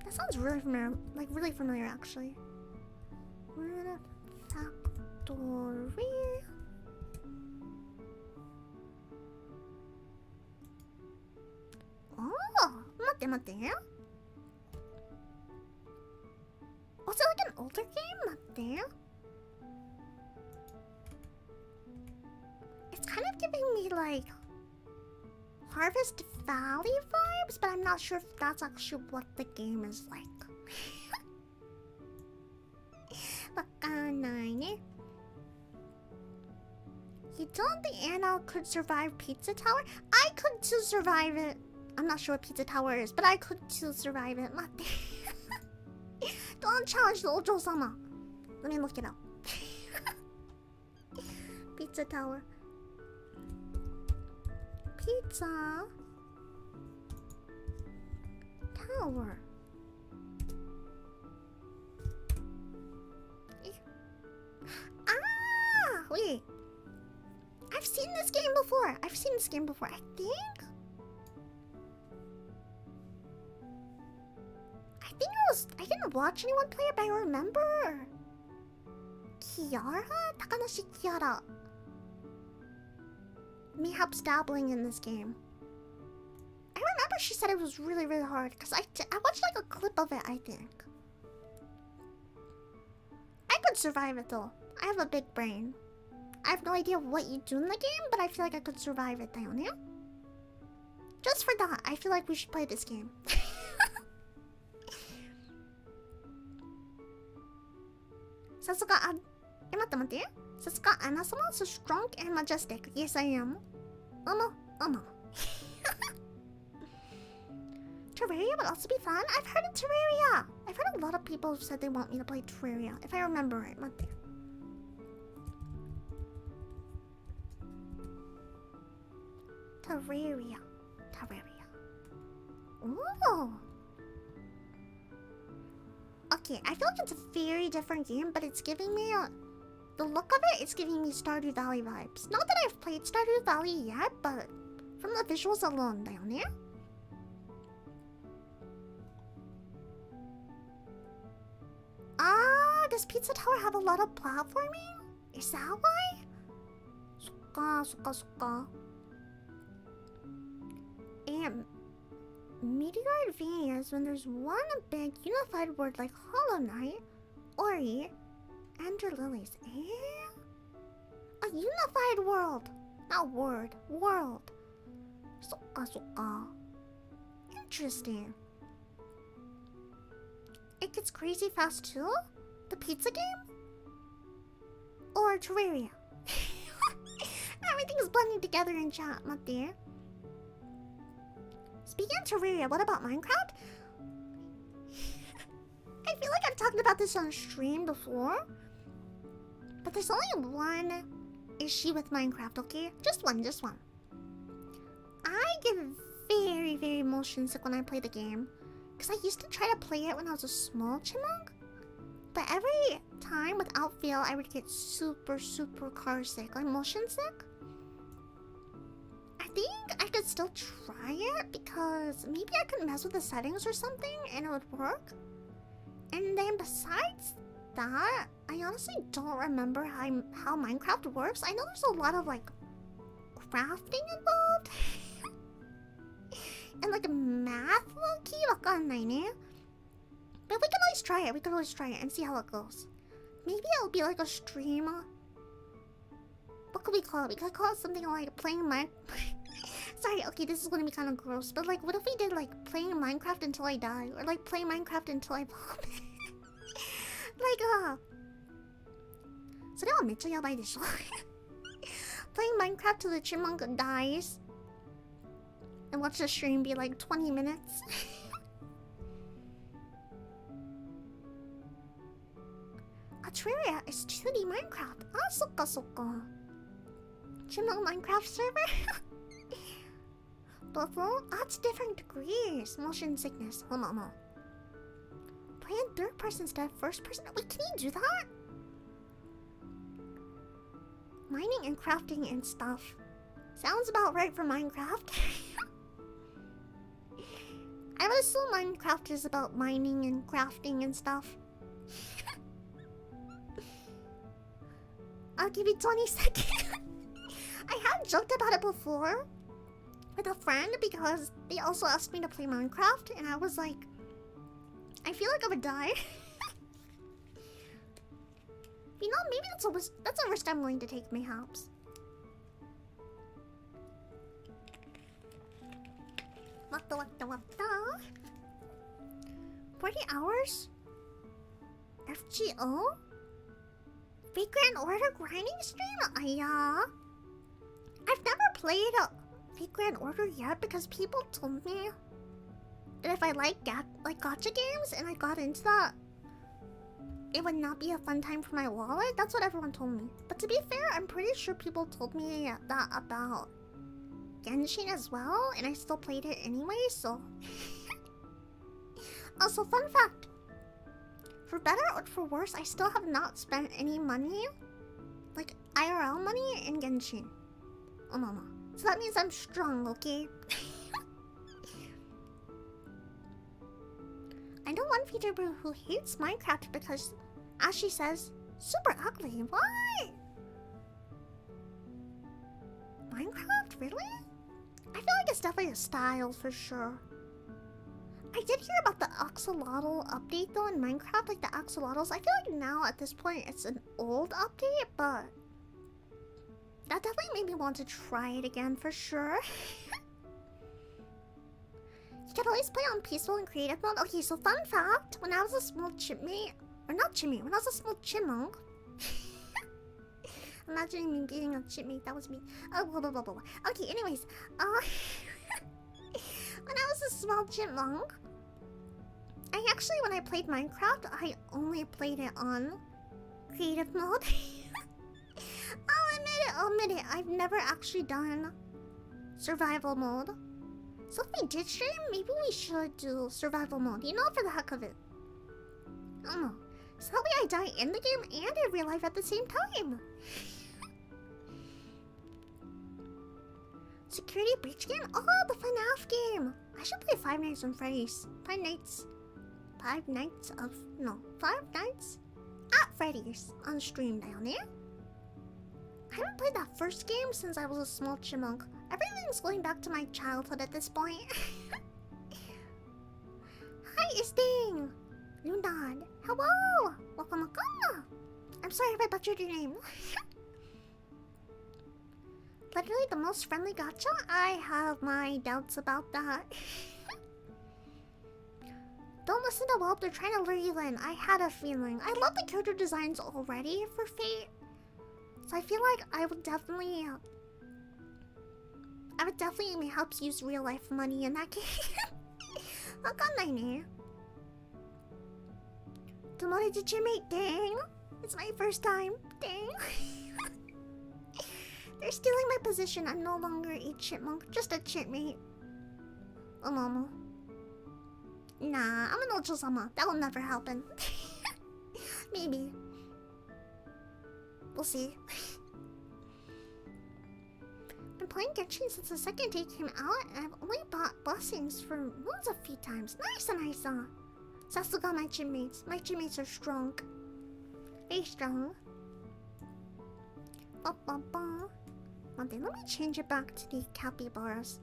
That sounds really familiar, like really familiar actually. Room Factory. Oh, 待って待って。Was it like an older game? 待って。It's kind of giving me like Harvest Valley vibes, but I'm not sure if that's actually what the game is like. わかんないね。You don't think Anna could survive Pizza Tower? I could too survive it. I'm not sure what Pizza Tower is, but I could too survive it. 待って。Don't challenge the Ojo-sama. Let me look it up. Pizza Tower. Pizza Tower. Ah, wait. I've seen this game before. I think. I didn't watch anyone play it, but I remember. Kiara? Takanoshi Kiara. Mayhaps dabbling in this game. I remember she said it was really, really hard because I watched like a clip of it, I think. I could survive it though. I have a big brain. I have no idea what you do in the game, but I feel like I could survive it, Dione. Just for that, I feel like we should play this game. Sasuga, 待って。Sasuga, Anna-sama, so strong and majestic. Yes, I am. Terraria would also be fun. I've heard of Terraria. I've heard a lot of people have said they want me to play Terraria, if I remember right. 待って。Terraria. Ooh. Okay, I feel like it's a very different game, but it's giving me the look of it, it's giving me Stardew Valley vibes. Not that I've played Stardew Valley yet, but from the visuals alone, down there. Ah, does Pizza Tower have a lot of platforming? Is that why? Suka. And Meteoroidvania is when there's one big unified word like Hollow Knight, Ori, and your lilies. A unified world! Not word, world. Suka. Interesting. It gets crazy fast too? The pizza game? Or Terraria? Everything is blending together in chat, not there. Speaking of Terraria, what about Minecraft? I feel like I've talked about this on stream before. But there's only one issue with Minecraft, okay? Just one. I get very, very motion sick when I play the game. Because I used to try to play it when I was a small chipmunk. But every time without fail, I would get super car sick, like motion sick. I think I could still try it because maybe I could mess with the settings or something and it would work. And then besides that, I honestly don't remember how Minecraft works. I know there's a lot of like crafting involved. And like math low-key, wakanai ne. But we can always try it. We can always try it and see how it goes. Maybe it'll be like a stream. What could we call it? We could call it something like playing Minecraft. Sorry, okay, this is gonna be kind of gross. But like, what if we did like playing Minecraft until I die? Or like playing Minecraft until I vomit? Like, それはめっちゃやばいでしょ Playing Minecraft till the chipmunk dies. And watch the stream be like 20 minutes. Terraria is 2D Minecraft. Ah, sokka sokka. Chipmunk Minecraft server? Buffalo? Ah, it's different degrees. Motion sickness. Hold on. Play in third person instead of first person? Wait, can you do that? Mining and crafting and stuff. Sounds about right for Minecraft. I would assume Minecraft is about mining and crafting and stuff. I'll give you 20 seconds. I have joked about it before with a friend because they also asked me to play Minecraft and I was like, I feel like I would die. You know, maybe that's a risk I'm willing to take, mayhaps. What? 40 hours? FGO? Vagrant Order grinding stream? I've never played a Vagrant Order yet because people told me that if I like gacha games and I got into that, it would not be a fun time for my wallet. That's what everyone told me. But to be fair, I'm pretty sure people told me that about Genshin as well, and I still played it anyway, so... Also, fun fact. For better or for worse, I still have not spent any money, like IRL money, in Genshin. Oh mama. So that means I'm strong, okay? I know one VTuber who hates Minecraft because, as she says, super ugly. Why? Minecraft? Really? I feel like it's definitely a style for sure. I did hear about the axolotl update though in Minecraft, like the axolotls. I feel like now at this point it's an old update, but that definitely made me want to try it again for sure. You can always play on peaceful and creative mode. Okay, so fun fact, when I was a small chipmate, or not chipmate, when I was a small chipmunk. Imagine me being a chipmate, that was me. Oh, blah, blah, blah, blah. Okay, anyways, when I was a small chipmunk, I actually, when I played Minecraft, I only played it on creative mode. I'll admit it, I've never actually done survival mode. So if we did stream, maybe we should do survival mode, you know, for the heck of it. I don't know. So that way I die in the game and in real life at the same time. Security breach game? Oh, the FNAF game! I should play Five Nights at Freddy's on stream down there. I haven't played that first game since I was a small chipmunk. Everything's going back to my childhood at this point. Hi, Isting! Lunad. Hello! Welcome. I'm sorry if I butchered your name. Literally the most friendly gacha? I have my doubts about that. Don't listen to Welp, they're trying to lure you in. I had a feeling. I love the character designs already for Fate. So I feel like I would definitely help use real life money in that game. Wakannai ne. Tomodachi chipmate, dang. It's my first time, dang. They're stealing my position. I'm no longer a chipmunk, just a chipmate. Oh, mama. Nah, I'm an Ocho-sama. That will never happen. Maybe. We'll see. Been playing Genshin since the second day came out, and I've only bought blessings for moons a few times. Nice. Sasuga, my chipmates. My chipmates are strong. Very strong. One day, let me change it back to the capybaras.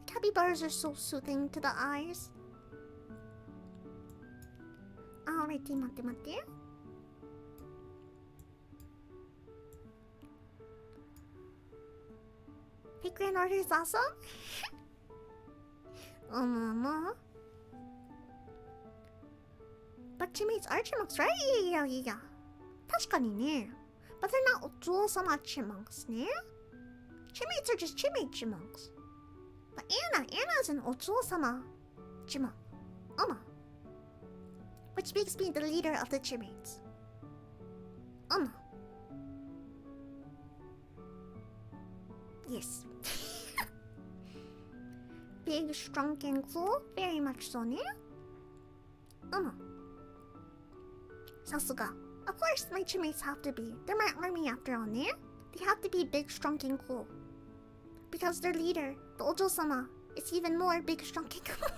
Capybaras are so soothing to the eyes. Alrighty, mate. Big Grand Order is awesome. But Chipmates are chipmunks, right? Yeah. 確かにね. But they're not Ojuo-sama chipmunks, ne? Chipmates are just chipmate chipmunks. But Anna's an Ojuo-sama chipmunk. Which makes me the leader of the chipmates. Yes. Big, strong, and cool. Very much so, ne? Sasuga. Of course, my chipmates have to be. They're my army after all, ne? They have to be big, strong, and cool. Because their leader, the Ojo-sama, is even more big, strong, and cool.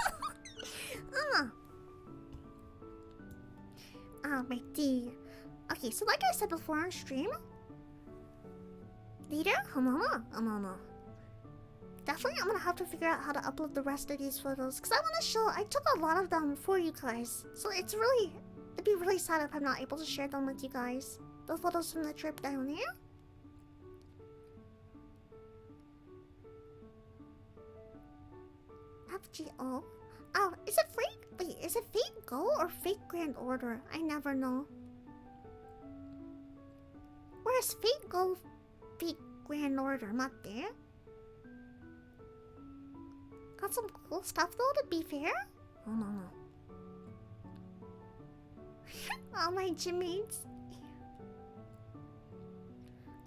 Alrighty. Okay, so like I said before on stream, later, definitely I'm gonna have to figure out how to upload the rest of these photos, because I want to show, I took a lot of them for you guys, so it'd be really sad if I'm not able to share them with you guys. The photos from the trip down there. FGO. Oh, is it fake? Wait, is it fake Go or fake Grand Order? I never know. Where's fake Go, fake Grand Order? Not there. Got some cool stuff though, to be fair. No. All my chipmates.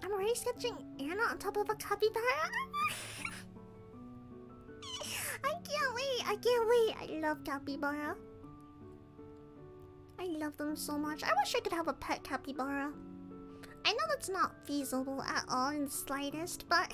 I'm already sketching Anna on top of a capybara. I can't wait. I love capybara. I love them so much. I wish I could have a pet capybara. I know that's not feasible at all in the slightest, but...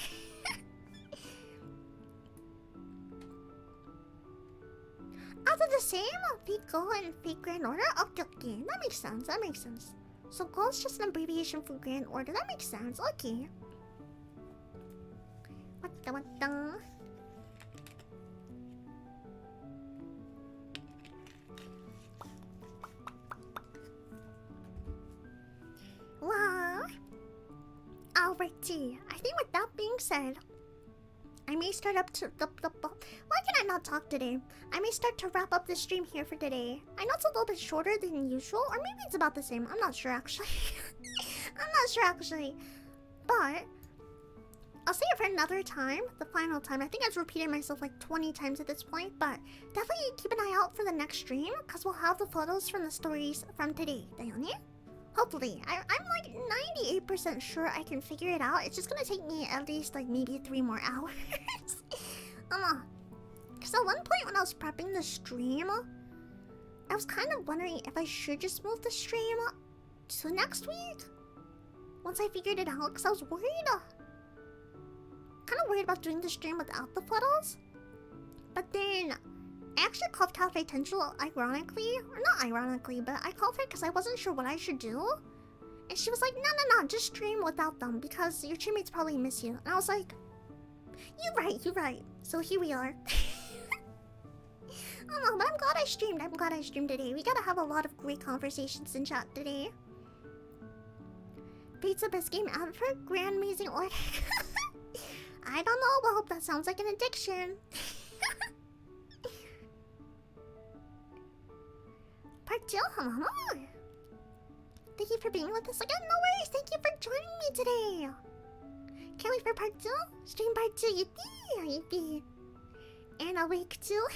Are they the same? Fake Go and fake Grand Order? Okay. That makes sense. So Go is just an abbreviation for Grand Order. That makes sense. Okay. What the? Wow. Alrighty. I think with that being said, I may start up to why can I not talk today? I may start to wrap up the stream here for today. I know it's a little bit shorter than usual, or maybe it's about the same. I'm not sure actually. But I'll say it for another time, the final time. I think I've repeated myself like 20 times at this point, but definitely keep an eye out for the next stream, because we'll have the photos from the stories from today. Hopefully. I'm like 98% sure I can figure it out. It's just gonna take me at least like maybe 3 more hours. Because at one point when I was prepping the stream, I was kind of wondering if I should just move the stream to next week. Once I figured it out, because I was worried. Kind of worried about doing the stream without the photos. But then I actually called Cafe Tencho ironically, or not ironically, but I called her because I wasn't sure what I should do. And she was like, no, just stream without them because your teammates probably miss you. And I was like, you're right. So here we are. But I'm glad I streamed. Today. We gotta have a lot of great conversations in chat today. Pizza best game ever? Grand Amazing Order. I don't know, but I hope that sounds like an addiction. Part 2, Thank you for being with us again. No worries. Thank you for joining me today. Can't wait for part 2. Stream part 2. Yippee. And a week 2.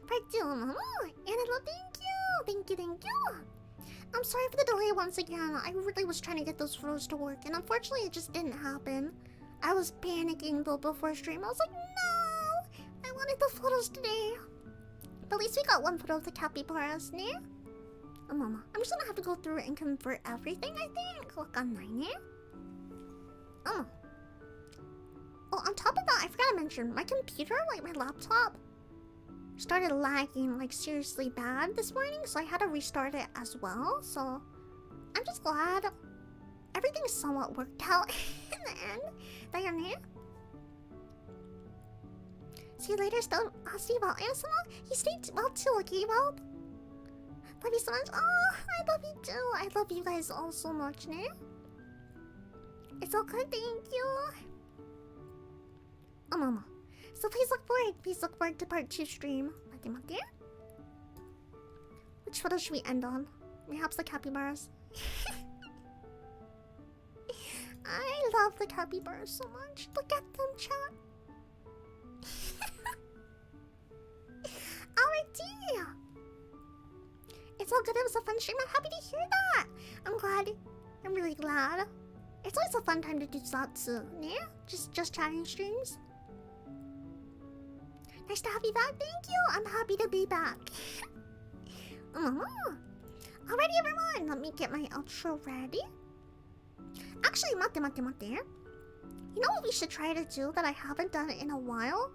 Part 2, And thank you. I'm sorry for the delay once again. I really was trying to get those photos to work, and unfortunately it just didn't happen. I was panicking though before stream. I was like, no! I wanted the photos today. But at least we got one photo of the capybaras, ne? I'm just gonna have to go through and convert everything, I think. Look online, ne? Oh, on top of that, I forgot to mention, my computer, like my laptop, started lagging like seriously bad this morning, so I had to restart it as well. So I'm just glad everything somewhat worked out in the end. There, ne? See you later, stay well. He stayed well too, okay, well? Love you so much. Oh, I love you too. I love you guys all so much, ne? It's all good, thank you. So please look forward to part 2 stream. Mate. Which photo should we end on? Perhaps the capybaras. I love the capybaras so much. Look at them, chat. Alrighty. It's all good. It was a fun stream. I'm happy to hear that. I'm glad. I'm really glad. It's always a fun time to do Zatsu, yeah? Just chatting streams. Nice to have you back. Thank you. I'm happy to be back. Alrighty, everyone. Let me get my outro ready. Actually, mate. You know what we should try to do that I haven't done in a while?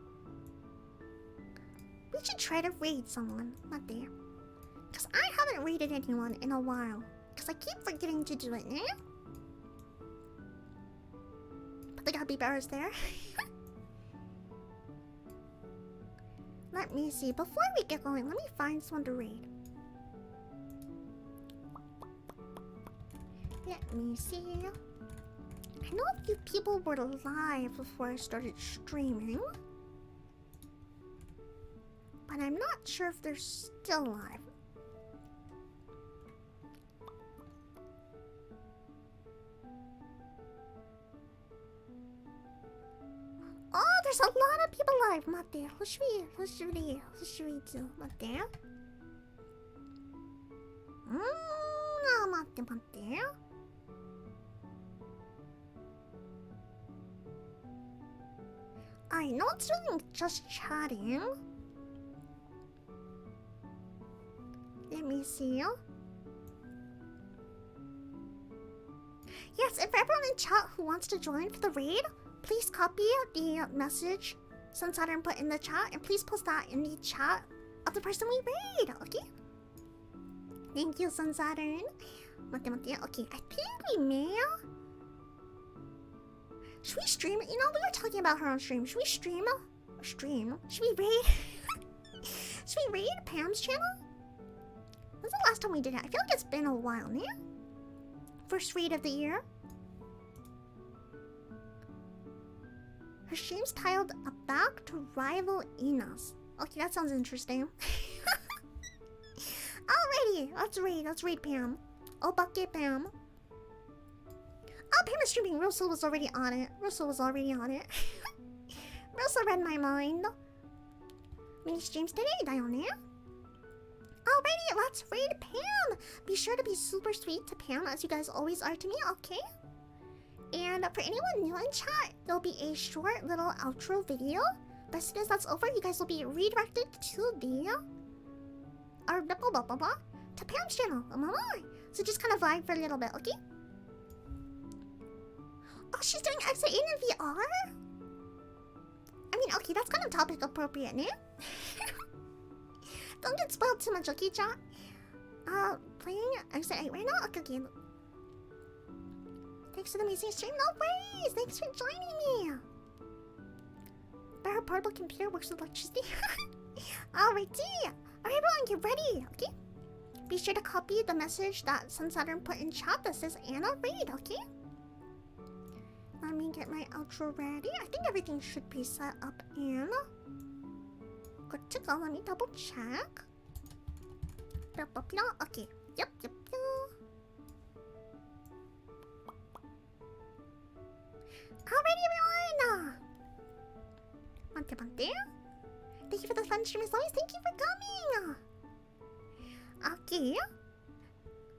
We should try to raid someone, mate. Because I haven't raided anyone in a while. Because I keep forgetting to do it, eh? But the capybaras there. Let me see. Before we get going, let me find someone to raid. Let me see. I know a few people were live before I started streaming. But I'm not sure if they're still live. Oh, there's a lot of people live, mate. Who should we do, mate? Mate. I know it's doing just chatting. Let me see. Yes, if everyone in chat who wants to join for the raid, please copy the message Sun Saturn put in the chat, and please post that in the chat of the person we raid, okay? Thank you, Sun Saturn. Mate. Okay, I think we may. Should we stream? You know, we were talking about her on stream. Should we stream? Should we raid? Should we raid Pam's channel? When's the last time we did it? I feel like it's been a while, yeah? First raid of the year. Her stream's titled "A Back to Rival Inas." Okay, that sounds interesting. Alrighty, let's raid Pam. Oh, bucket Pam. Oh, Pam is streaming. Rosa was already on it. Rosa read my mind. Many streams today, Dione. Alrighty, let's raid Pam. Be sure to be super sweet to Pam, as you guys always are to me, okay? And for anyone new in chat, there'll be a short little outro video. But as soon as that's over, you guys will be redirected to the to Pam's channel. So just kind of vibe for a little bit, okay? Oh, she's doing X8 in VR? I mean, okay, that's kind of topic appropriate, yeah? Don't get spoiled too much, okay, chat? Playing X8 right now? Okay. Thanks for the amazing stream. No worries! Thanks for joining me! But her portable computer works with electricity. Alrighty! Alright, everyone, get ready, okay? Be sure to copy the message that Sun Saturn put in chat that says Anna Raid, okay? Let me get my outro ready. I think everything should be set up and good to go. Let me double check. Okay. Yep. Alrighty, everyone! Mante. Thank you for the fun stream as always. Thank you for coming! Okay.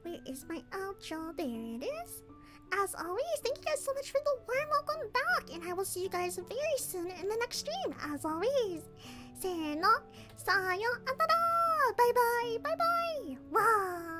Where is my outro? There it is. As always, thank you guys so much for the warm welcome back. And I will see you guys very soon in the next stream. As always, せーの、さよあなら、バイバイバイバイ、わー。